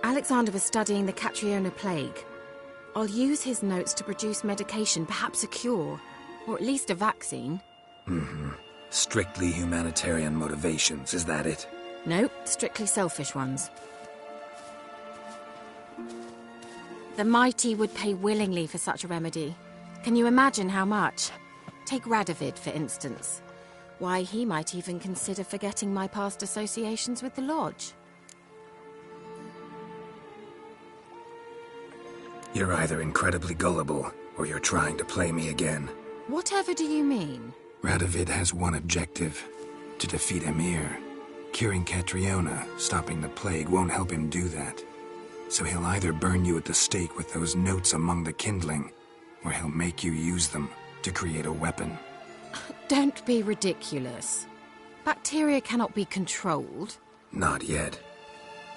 Alexander was studying the Catriona plague. I'll use his notes to produce medication, perhaps a cure, or at least a vaccine. Strictly humanitarian motivations, is that it? Nope, strictly selfish ones. The mighty would pay willingly for such a remedy. Can you imagine how much? Take Radovid, for instance. Why, he might even consider forgetting my past associations with the Lodge. You're either incredibly gullible, or you're trying to play me again. Whatever do you mean? Radovid has one objective: to defeat Emir. Curing Catriona, stopping the plague, won't help him do that. So he'll either burn you at the stake with those notes among the kindling, or he'll make you use them to create a weapon. Don't be ridiculous. Bacteria cannot be controlled. Not yet.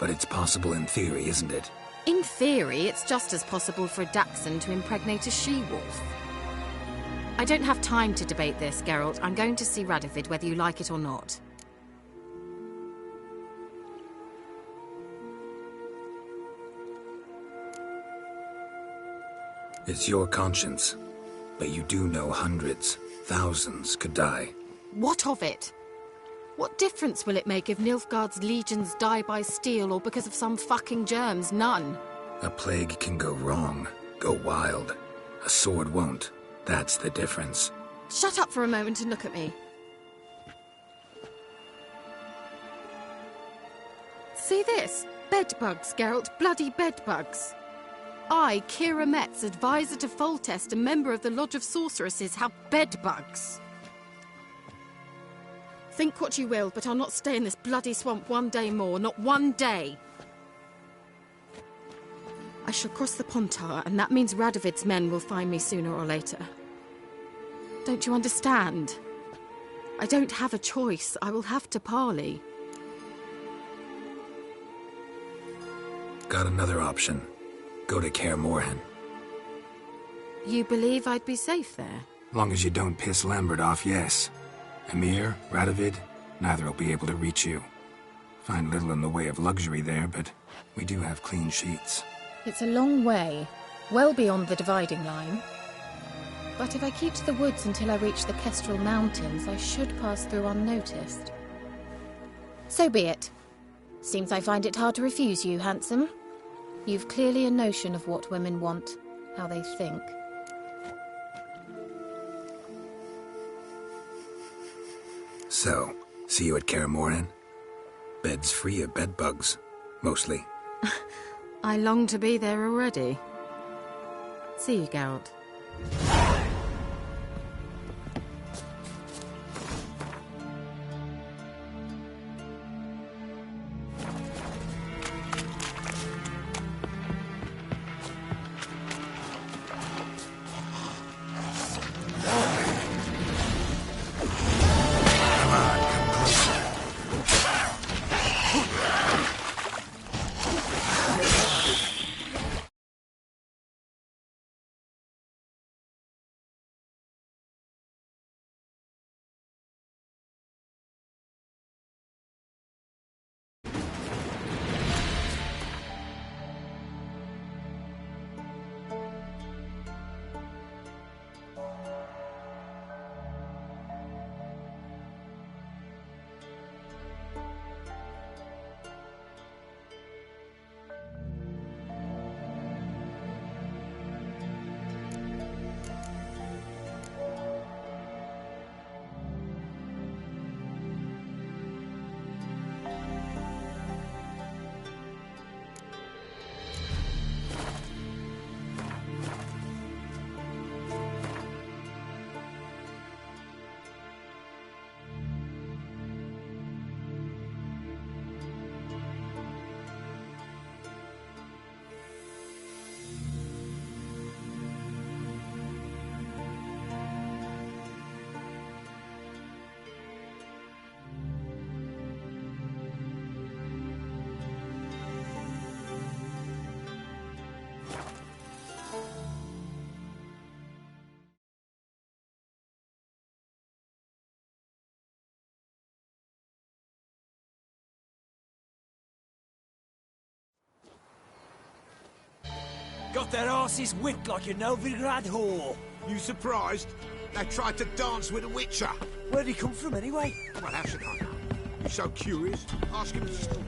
But it's possible in theory, isn't it? In theory, it's just as possible for a Dachshund to impregnate a she-wolf. I don't have time to debate this, Geralt. I'm going to see Radovid whether you like it or not. It's your conscience. But you do know hundreds, thousands could die. What of it? What difference will it make if Nilfgaard's legions die by steel or because of some fucking germs? None. A plague can go wrong, go wild. A sword won't. That's the difference. Shut up for a moment and look at me. See this? Bedbugs, Geralt. Bloody bedbugs. I, Kira Metz, advisor to Foltest and member of the Lodge of Sorceresses, have bedbugs. Think what you will, but I'll not stay in this bloody swamp one day more. Not one day. I shall cross the Pontar, and that means Radovid's men will find me sooner or later. Don't you understand? I don't have a choice. I will have to parley. Got another option. Go to Kaer Morhen. You believe I'd be safe there? Long as you don't piss Lambert off, yes. Emir, Radovid, neither will be able to reach you. Find little in the way of luxury there, but we do have clean sheets. It's a long way, well beyond the dividing line. But if I keep to the woods until I reach the Kestrel Mountains, I should pass through unnoticed. So be it. Seems I find it hard to refuse you, handsome. You've clearly a notion of what women want, how they think. So, see you at Kaer Morhen? Bed's free of bed bugs, mostly. I long to be there already. See you, Geralt. Got their asses whipped like a Novigrad whore. You surprised? They tried to dance with a witcher. Where'd he come from, anyway? Well, how should I know? You're so curious. Ask him to stop.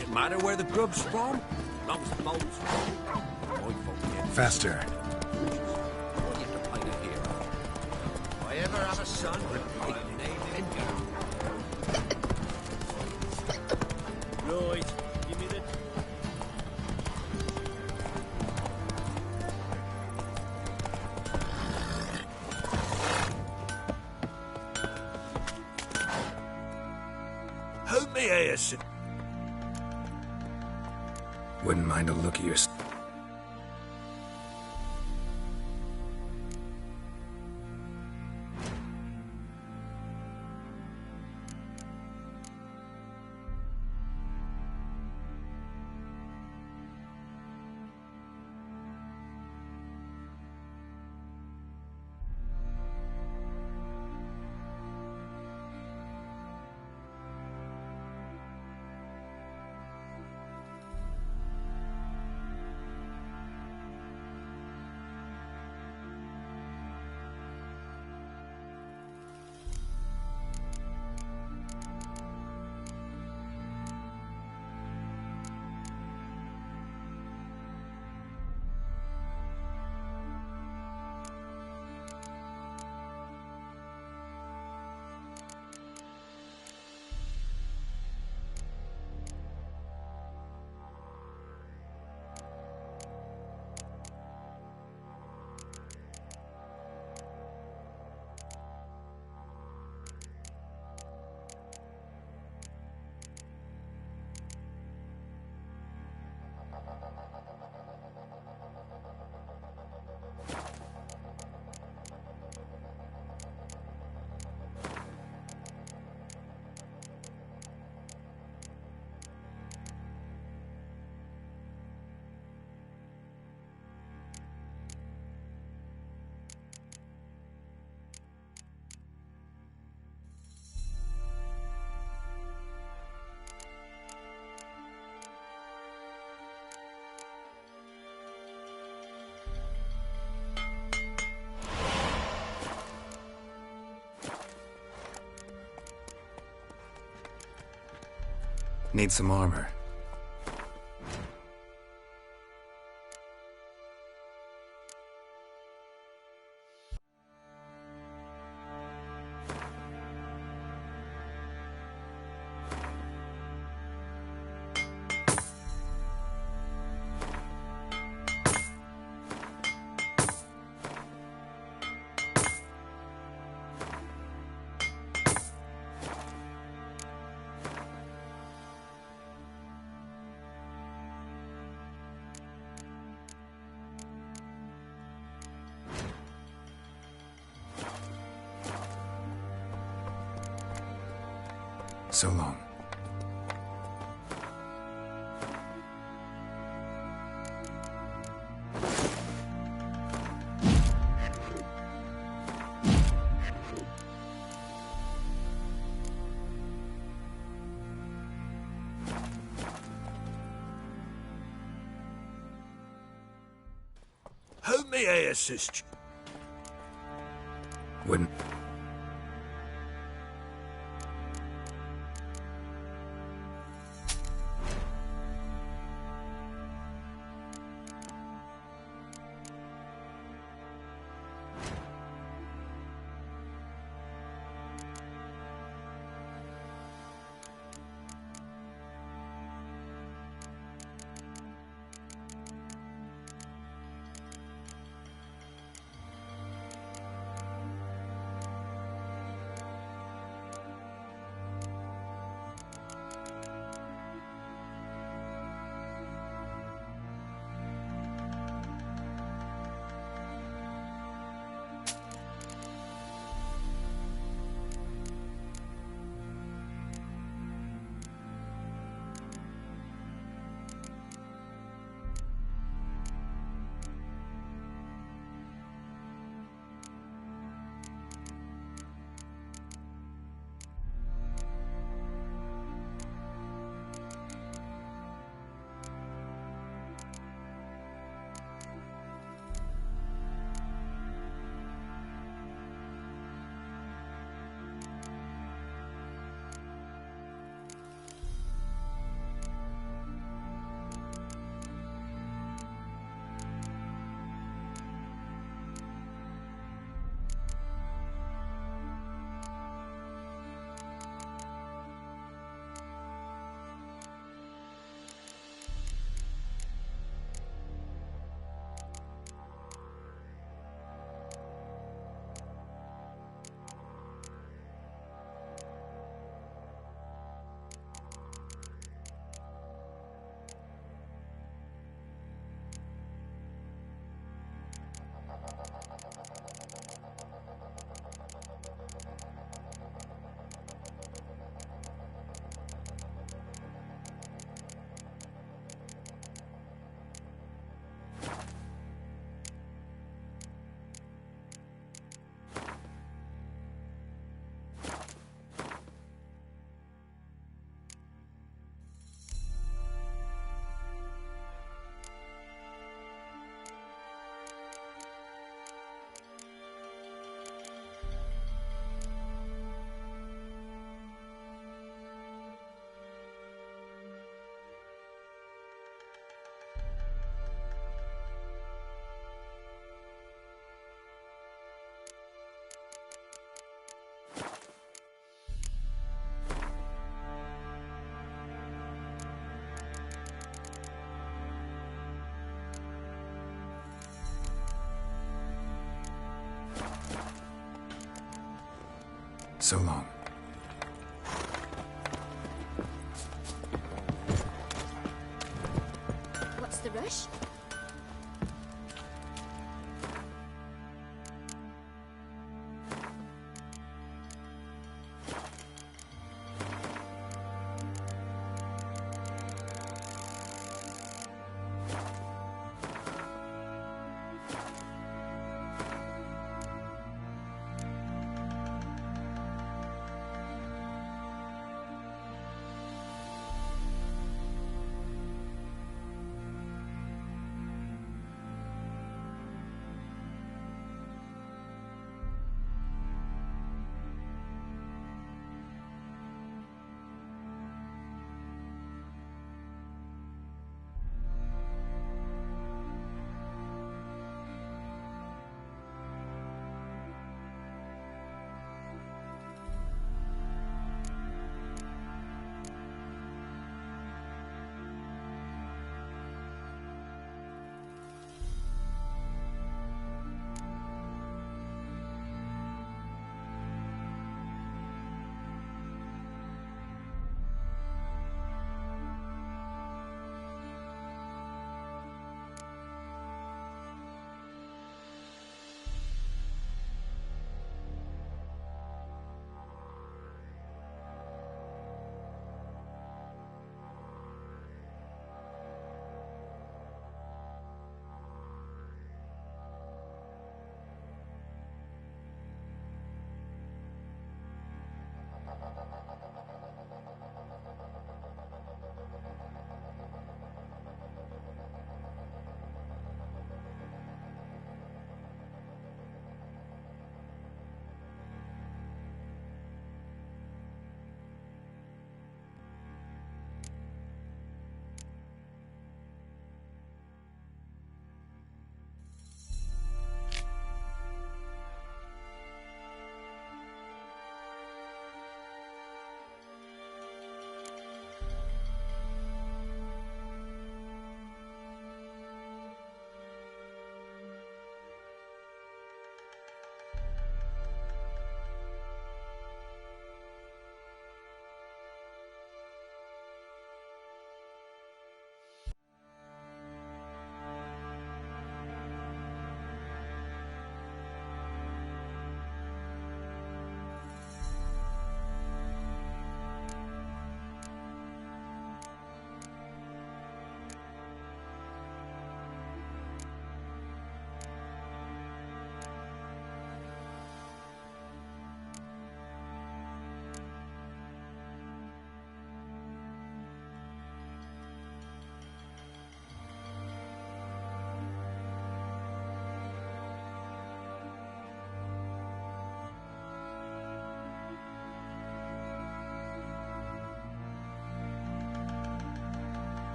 It matter where the grub's from? Long as the mole's from. Faster. If I ever have a son, I'll name him Geralt. Right, give me the... Hold me ears. Wouldn't mind a look at your... Need some armor. So long. How may I assist you? Wouldn't. So long. What's the rush?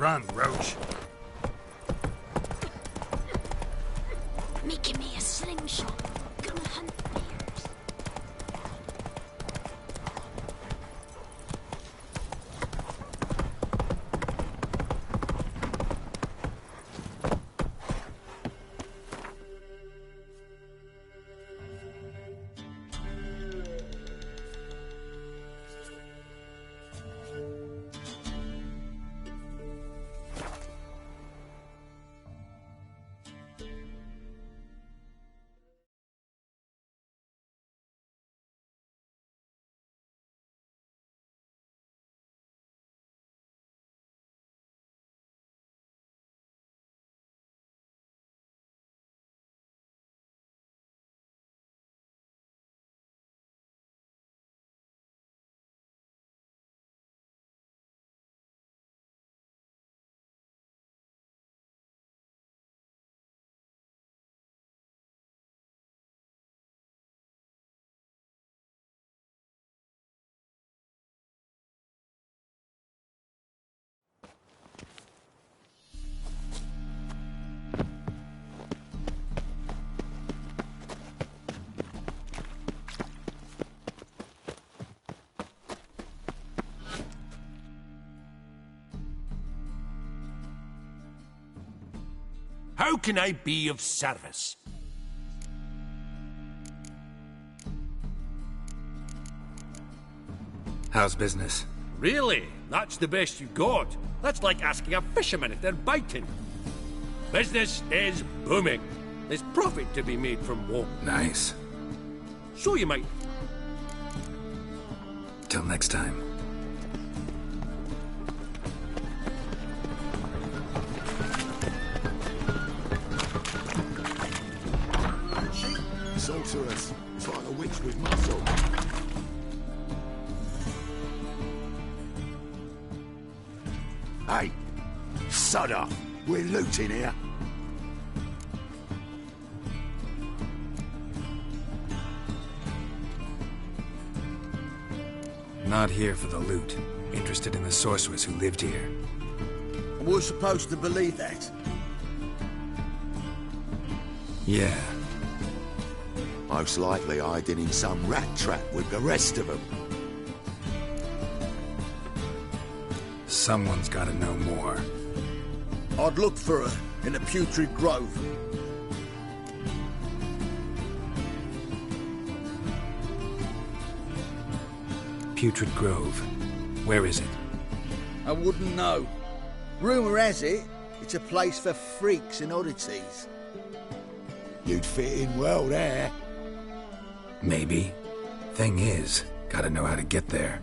Run, Roach. Making me a slingshot. Gonna hunt bears. How can I be of service? How's business? Really? That's the best you got? That's like asking a fisherman if they're biting. Business is booming. There's profit to be made from war. Nice. So you might. Till next time. Sorceress. It's like a witch with muscle. Hey, sod off. We're looting here. Not here for the loot. Interested in the sorceress who lived here. And we're supposed to believe that? Yeah. Most likely hiding in some rat trap with the rest of them. Someone's gotta know more. I'd look for her in the Putrid Grove. Putrid Grove. Where is it? I wouldn't know. Rumour has it, it's a place for freaks and oddities. You'd fit in well there. Maybe. Thing is, gotta know how to get there.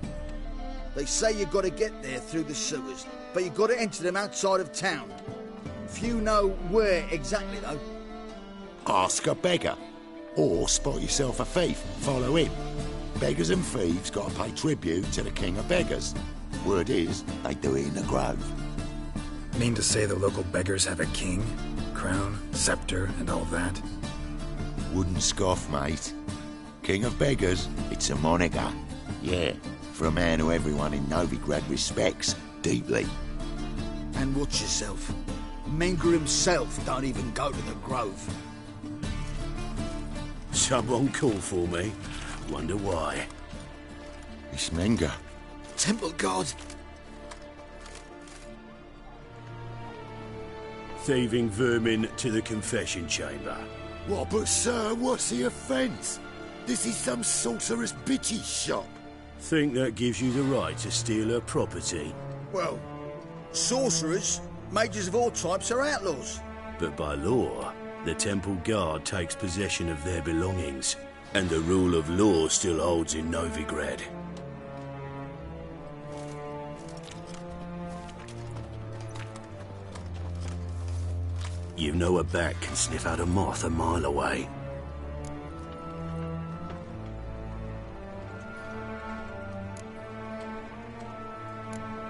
They say you gotta get there through the sewers, but you gotta enter them outside of town. Few know where exactly, though. Ask a beggar. Or spot yourself a thief. Follow him. Beggars and thieves gotta pay tribute to the king of beggars. Word is, they do it in the grove. Mean to say the local beggars have a king, crown, scepter, and all that? Wouldn't scoff, mate. King of beggars, it's a moniker. Yeah, for a man who everyone in Novigrad respects deeply. And watch yourself. Menger himself don't even go to the grove. Someone called for me. Wonder why. It's Menger. Temple God. Thieving vermin to the confession chamber. What, but sir, what's the offence? This is some sorcerer's bitchy shop. Think that gives you the right to steal her property? Well, sorcerers, mages of all types are outlaws. But by law, the temple guard takes possession of their belongings, and the rule of law still holds in Novigrad. You know a bat can sniff out a moth a mile away.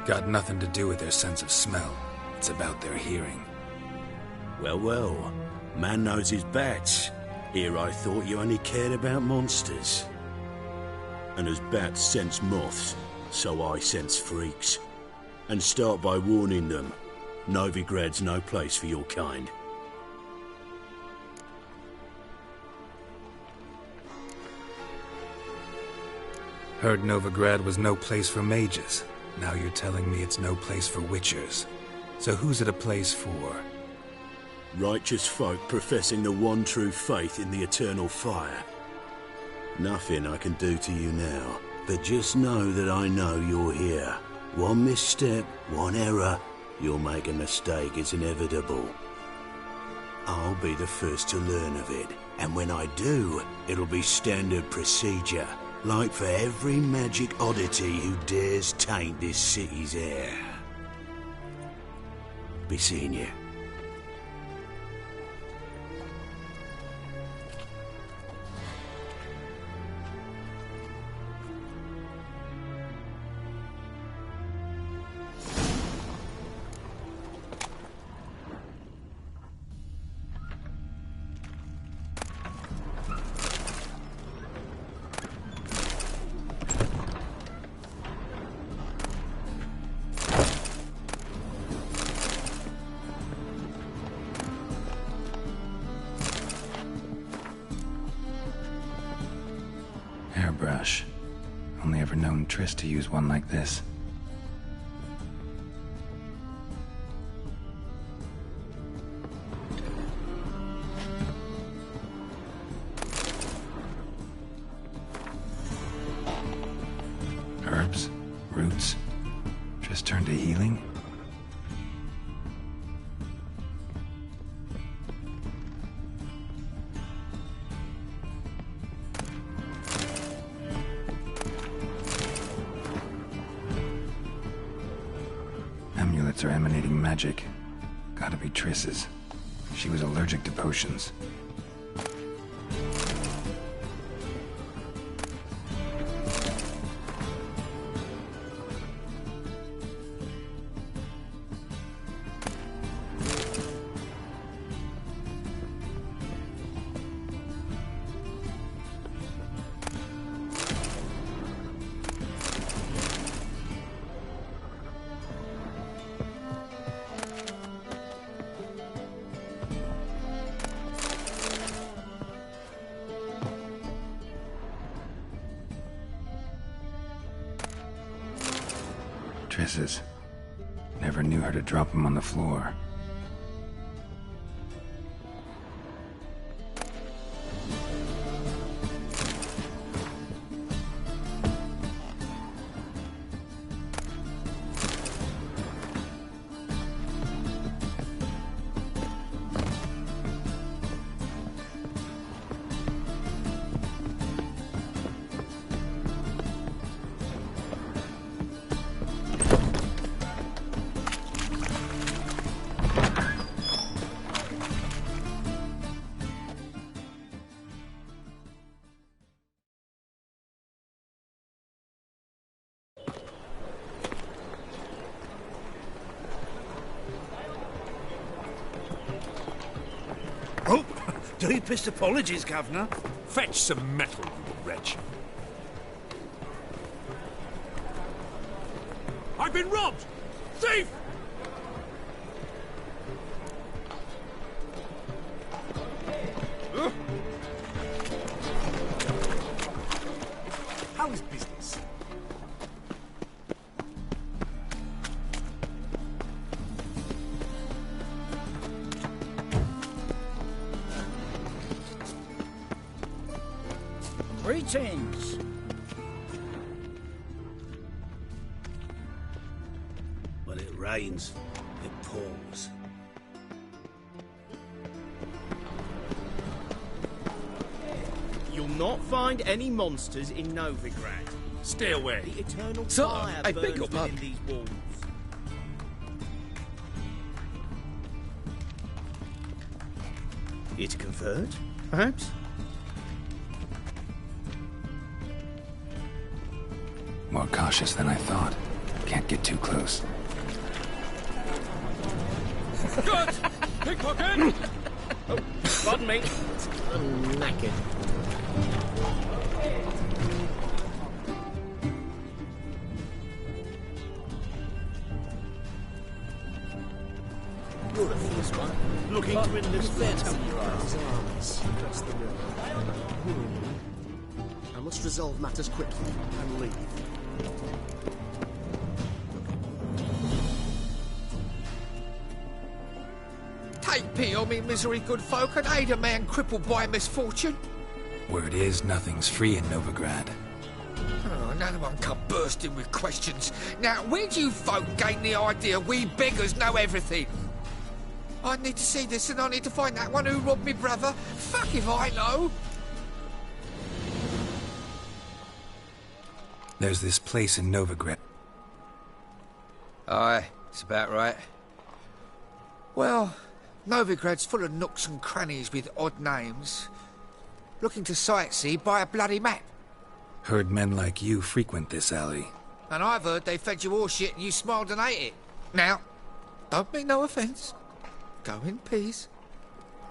Got nothing to do with their sense of smell. It's about their hearing. Well, well. Man knows his bats. Here I thought you only cared about monsters. And as bats sense moths, so I sense freaks. And start by warning them. Novigrad's no place for your kind. Heard Novigrad was no place for mages. Now you're telling me it's no place for witchers. So who's it a place for? Righteous folk professing the one true faith in the eternal fire. Nothing I can do to you now, but just know that I know you're here. One misstep, one error, you'll make a mistake, it's inevitable. I'll be the first to learn of it, and when I do, it'll be standard procedure, like for every magic oddity who dares taint this city's air. Be seeing you. Hairbrush. Only ever known Triss to use one like this. Herbs? Roots? Triss turned to healing? Amulets are emanating magic. Gotta be Triss's. She was allergic to potions. Triss's. Never knew her to drop them on the floor. Oh, deepest apologies, Governor. Fetch some metal, you wretch. I've been robbed! Thief! How's business? Greetings. When it rains, it pours. You'll not find any monsters in Novigrad. Stay away. The eternal Sir, fire I burns beg your within pardon. these walls. Here to convert, perhaps? More cautious than I thought. Can't get too close. Good! Pickpocket! Oh, pardon me. I'm knackered. one. Looking to enlist their arms. That's the river. I must resolve matters quickly and leave. Take pity on me, misery, good folk, and aid a man crippled by misfortune. Word is, nothing's free in Novigrad. Oh, another one come bursting with questions. Now, where do you folk gain the idea we beggars know everything? I need to see this, and I need to find that one who robbed me brother. Fuck if I know. There's this place in Novigrad. Aye, it's about right. Well, Novigrad's full of nooks and crannies with odd names. Looking to sightsee, buy a bloody map. Heard men like you frequent this alley. And I've heard they fed you all shit and you smiled and ate it. Now, don't mean no offence. Go in peace.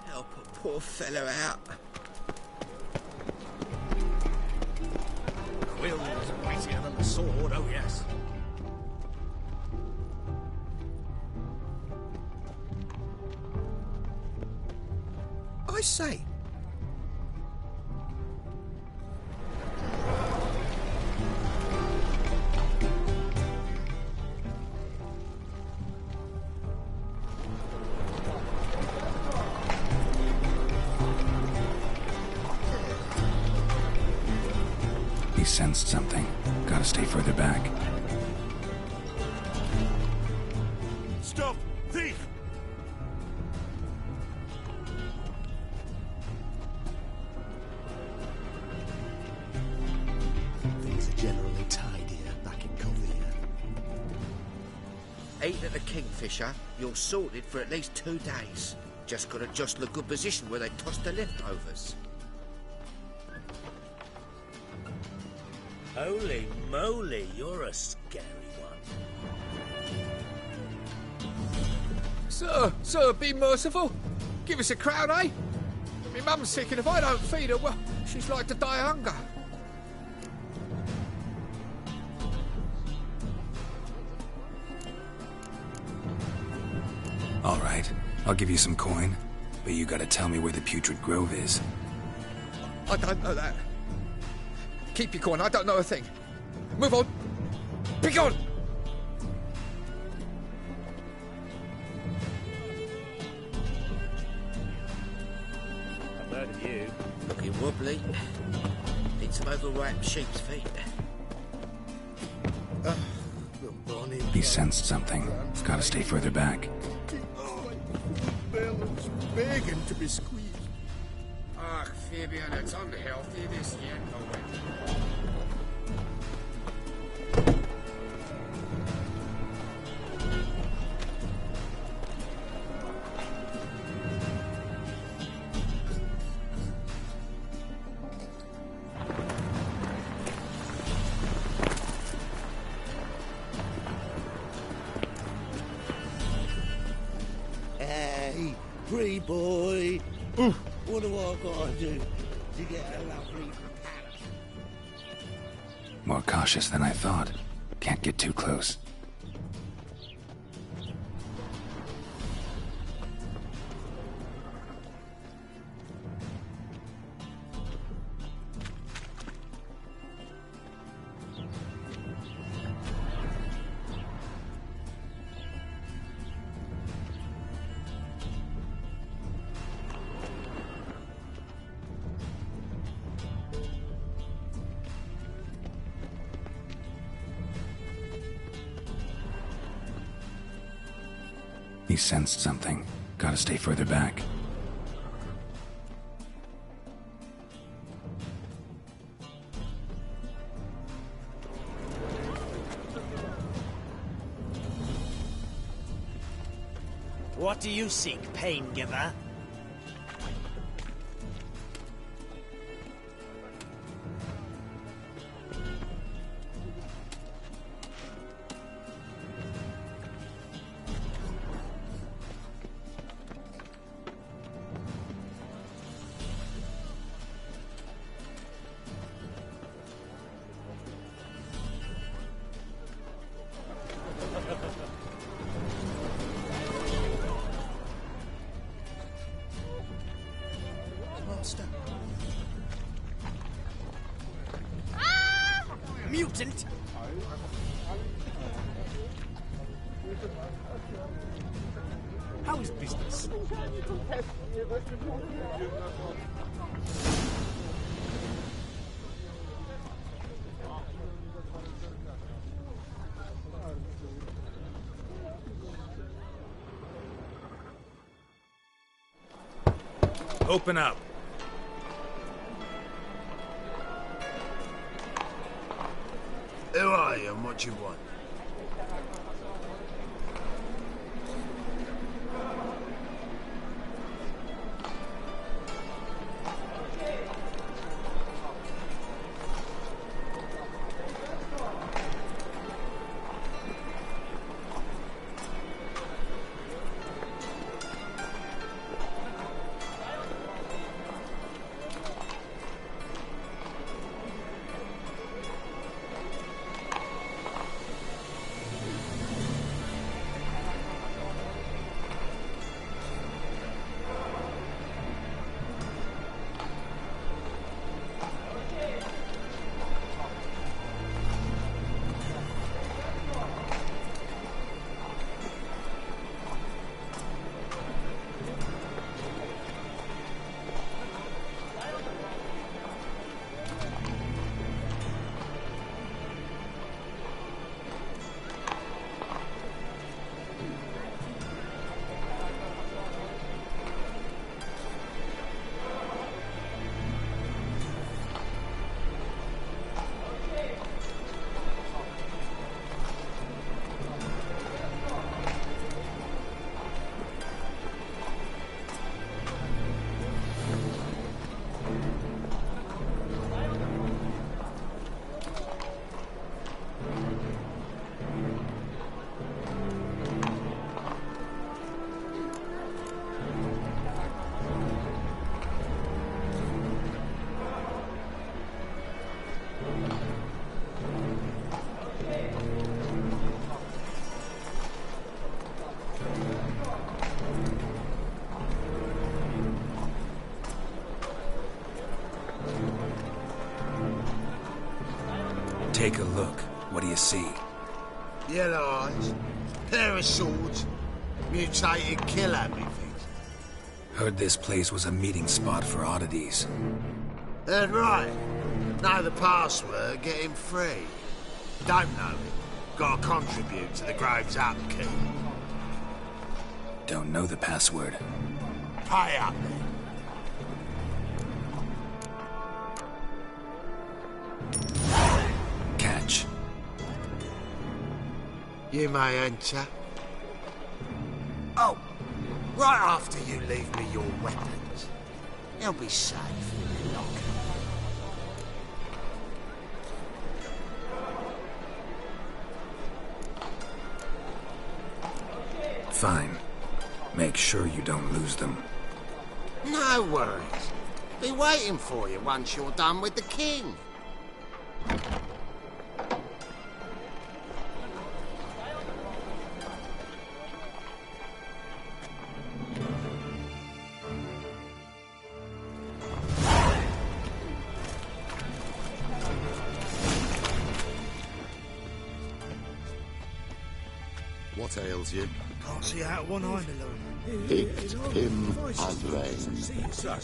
Help a poor fellow out. Quill's mightier than the sword, oh yes. I say. He sensed something. Gotta stay further back. Stop! Thief! Things are generally tidier back in Calvia. Eat at the Kingfisher, you're sorted for at least 2 days. Just gotta jostle a good position where they toss the leftovers. Holy moly, you're a scary one. Sir, be merciful. Give us a crown, eh? My mum's sick, and if I don't feed her, well, she's like to die of hunger. All right, I'll give you some coin, but you gotta tell me where the Putrid Grove is. I don't know that. Keep your coin, I don't know a thing. Move on. Be gone! I've heard of you. Looking wobbly. Need some overripe sheep's feet. He sensed something. Gotta stay further back. Bellows begging to be squeezed. Ach, Fabian, it's unhealthy this yet. Hey, pretty boy. What do I gotta do to get a lovely palace? More cautious than I thought. Can't get too close. He sensed something. Gotta stay further back. What do you seek, pain giver? mutant! How is business? Open up. Who are you and what do you want? Take a look. What do you see? Yellow eyes, pair of swords, mutated killer things. Heard this place was a meeting spot for oddities. Heard right. Know the password, get him free. Don't know it. Gotta contribute to the Grave's upkeep. Don't know the password. Pay up then. Catch. You may enter. Oh, right after you leave me your weapons. They'll be safe in the locker. Fine. Make sure you don't lose them. No worries. Be waiting for you once you're done with the king. What ails you? Can't see out one eye alone. Picked him and rain. So,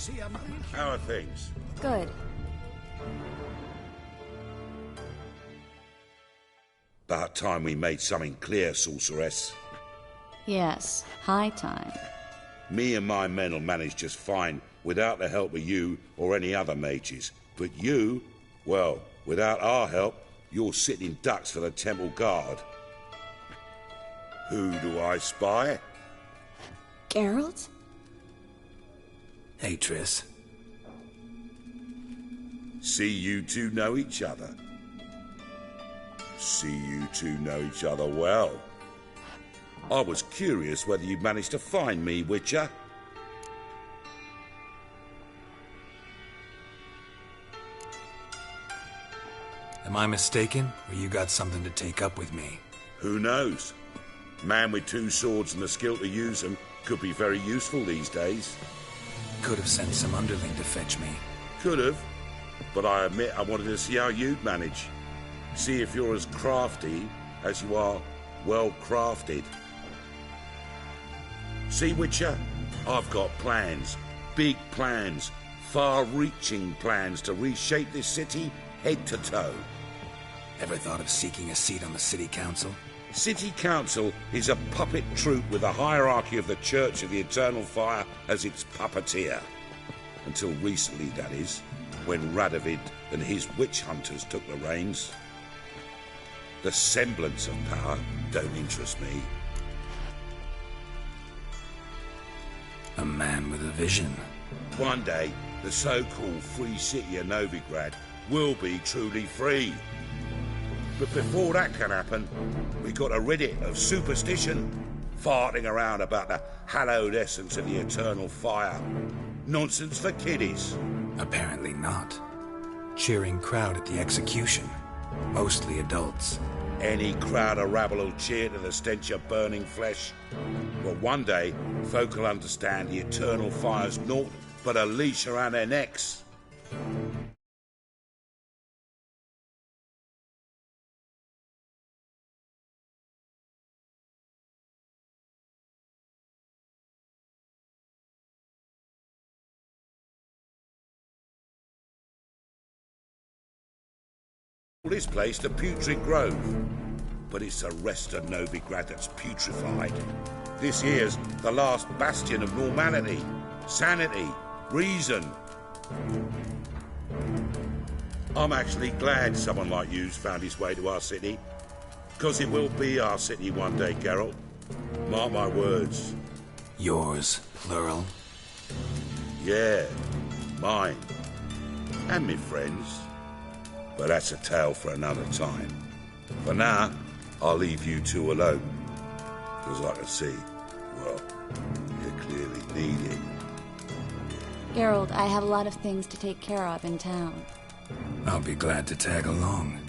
how are things? Good. About time we made something clear, sorceress. Yes, high time. Me and my men will manage just fine without the help of you or any other mages. But you, well, without our help, you're sitting ducks for the temple guard. Who do I spy? Geralt? Hey, Triss. See you two know each other. See you two know each other well. I was curious whether you'd managed to find me, Witcher. Am I mistaken, or you got something to take up with me? Who knows? Man with two swords and the skill to use them could be very useful these days. Could have sent some underling to fetch me. Could have, but I admit I wanted to see how you'd manage. See if you're as crafty as you are well-crafted. See, Witcher? I've got plans. Big plans. Far-reaching plans to reshape this city head to toe. Ever thought of seeking a seat on the city council? City council is a puppet troupe with a hierarchy of the Church of the Eternal Fire as its puppeteer. Until recently, that is, when Radovid and his witch hunters took the reins. The semblance of power don't interest me. A man with a vision. One day, the so-called free city of Novigrad will be truly free. But before that can happen, we got to rid it of superstition, farting around about the hallowed essence of the eternal fire. Nonsense for kiddies. Apparently not. Cheering crowd at the execution. Mostly adults. Any crowd of rabble will cheer to the stench of burning flesh. But one day, folk will understand the eternal fire's naught but a leash around their necks. This place the Putrid Grove, but it's the rest of Novigrad that's putrefied. This here's the last bastion of normality, sanity, reason. I'm actually glad someone like you's found his way to our city, because it will be our city one day, Geralt. Mark my words. Yours, plural? Yeah, mine. And me friends. But that's a tale for another time. For now, I'll leave you two alone. Because I can see, well, you clearly need it. Geralt, I have a lot of things to take care of in town. I'll be glad to tag along.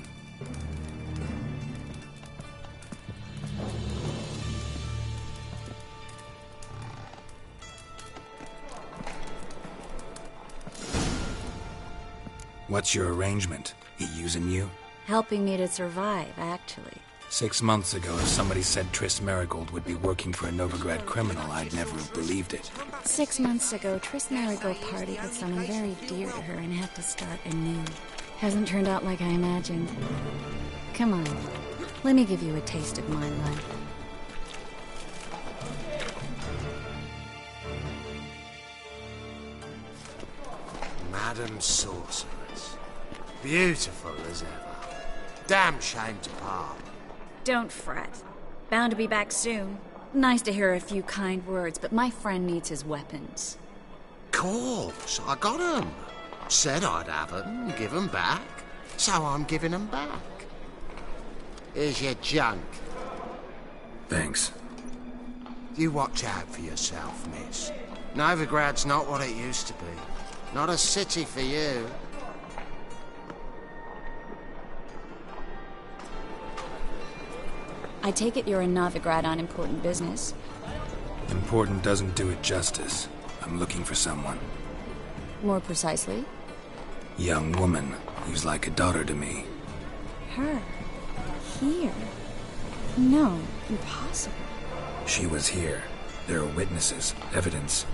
What's your arrangement? He using you? Helping me to survive, actually. 6 months ago, if somebody said Triss Marigold would be working for a Novigrad criminal, I'd never have believed it. 6 months ago, Triss Marigold partied with someone very dear to her and had to start anew. Hasn't turned out like I imagined. Come on, let me give you a taste of my life. Madam Sorceress. Beautiful as ever. Damn shame to part. Don't fret. Bound to be back soon. Nice to hear a few kind words, but my friend needs his weapons. Course, I got 'em. Said I'd have 'em and give 'em back. So I'm giving 'em back. Here's your junk. Thanks. You watch out for yourself, miss. Novigrad's not what it used to be. Not a city for you. I take it you're in Novigrad on important business. Important doesn't do it justice. I'm looking for someone. More precisely? Young woman who's like a daughter to me. Her? Here? No, impossible. She was here. There are witnesses, evidence.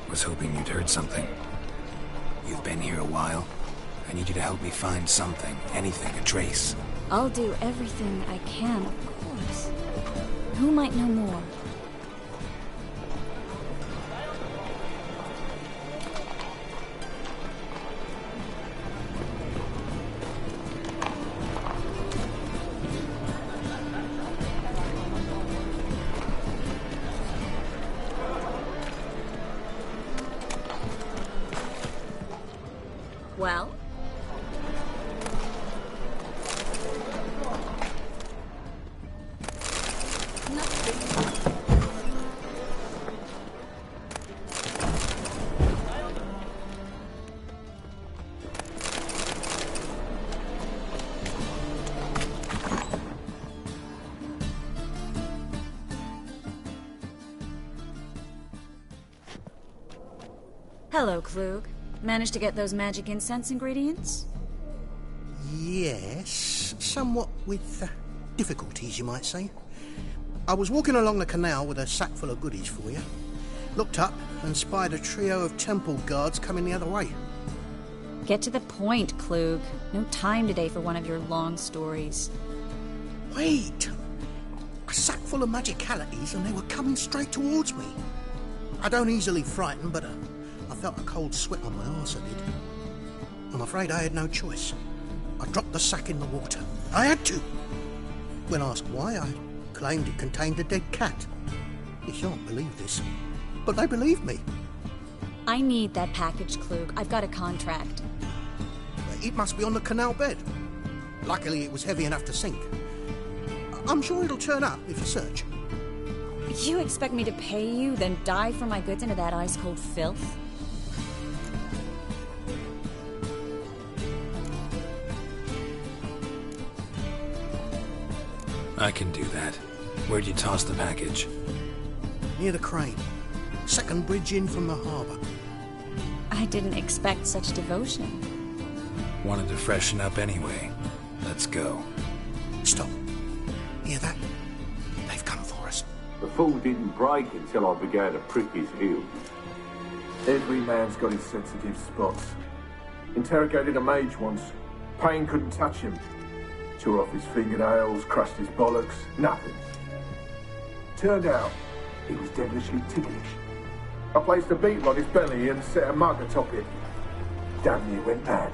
Was hoping you'd heard something. You've been here a while. I need you to help me find something, anything, a trace. I'll do everything I can, of course. Who might know more? Well? Hello, Klug. Managed to get those magic incense ingredients? Yes, somewhat with difficulties, you might say. I was walking along the canal with a sack full of goodies for you. Looked up and spied a trio of temple guards coming the other way. Get to the point, Klug. No time today for one of your long stories. Wait! A sack full of magicalities and they were coming straight towards me. I don't easily frighten, but I felt a cold sweat on my arse, I did. I'm afraid I had no choice. I dropped the sack in the water. I had to. When asked why, I claimed it contained a dead cat. You shan't believe this, but they believed me. I need that package, Klug. I've got a contract. It must be on the canal bed. Luckily, it was heavy enough to sink. I'm sure it'll turn up if you search. You expect me to pay you, then dive for my goods into that ice-cold filth? I can do that. Where'd you toss the package? Near the crane. Second bridge in from the harbour. I didn't expect such devotion. Wanted to freshen up anyway. Let's go. Stop. Hear that? They've come for us. The fall didn't break until I began to prick his heels. Every man's got his sensitive spots. Interrogated a mage once. Pain couldn't touch him. Tore off his fingernails, crushed his bollocks, nothing. Turned out, he was devilishly ticklish. I placed a beetle on his belly and set a mug atop it. Damn near went mad.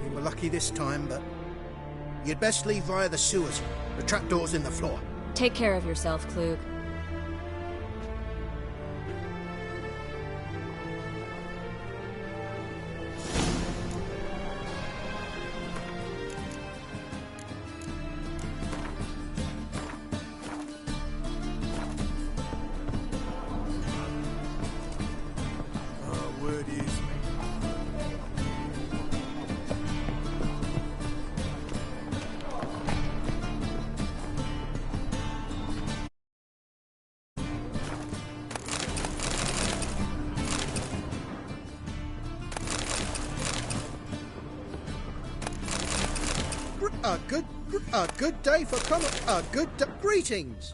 We were lucky this time, but you'd best leave via the sewers. The trapdoor's in the floor. Take care of yourself, Klug. Word is... A good day for greetings.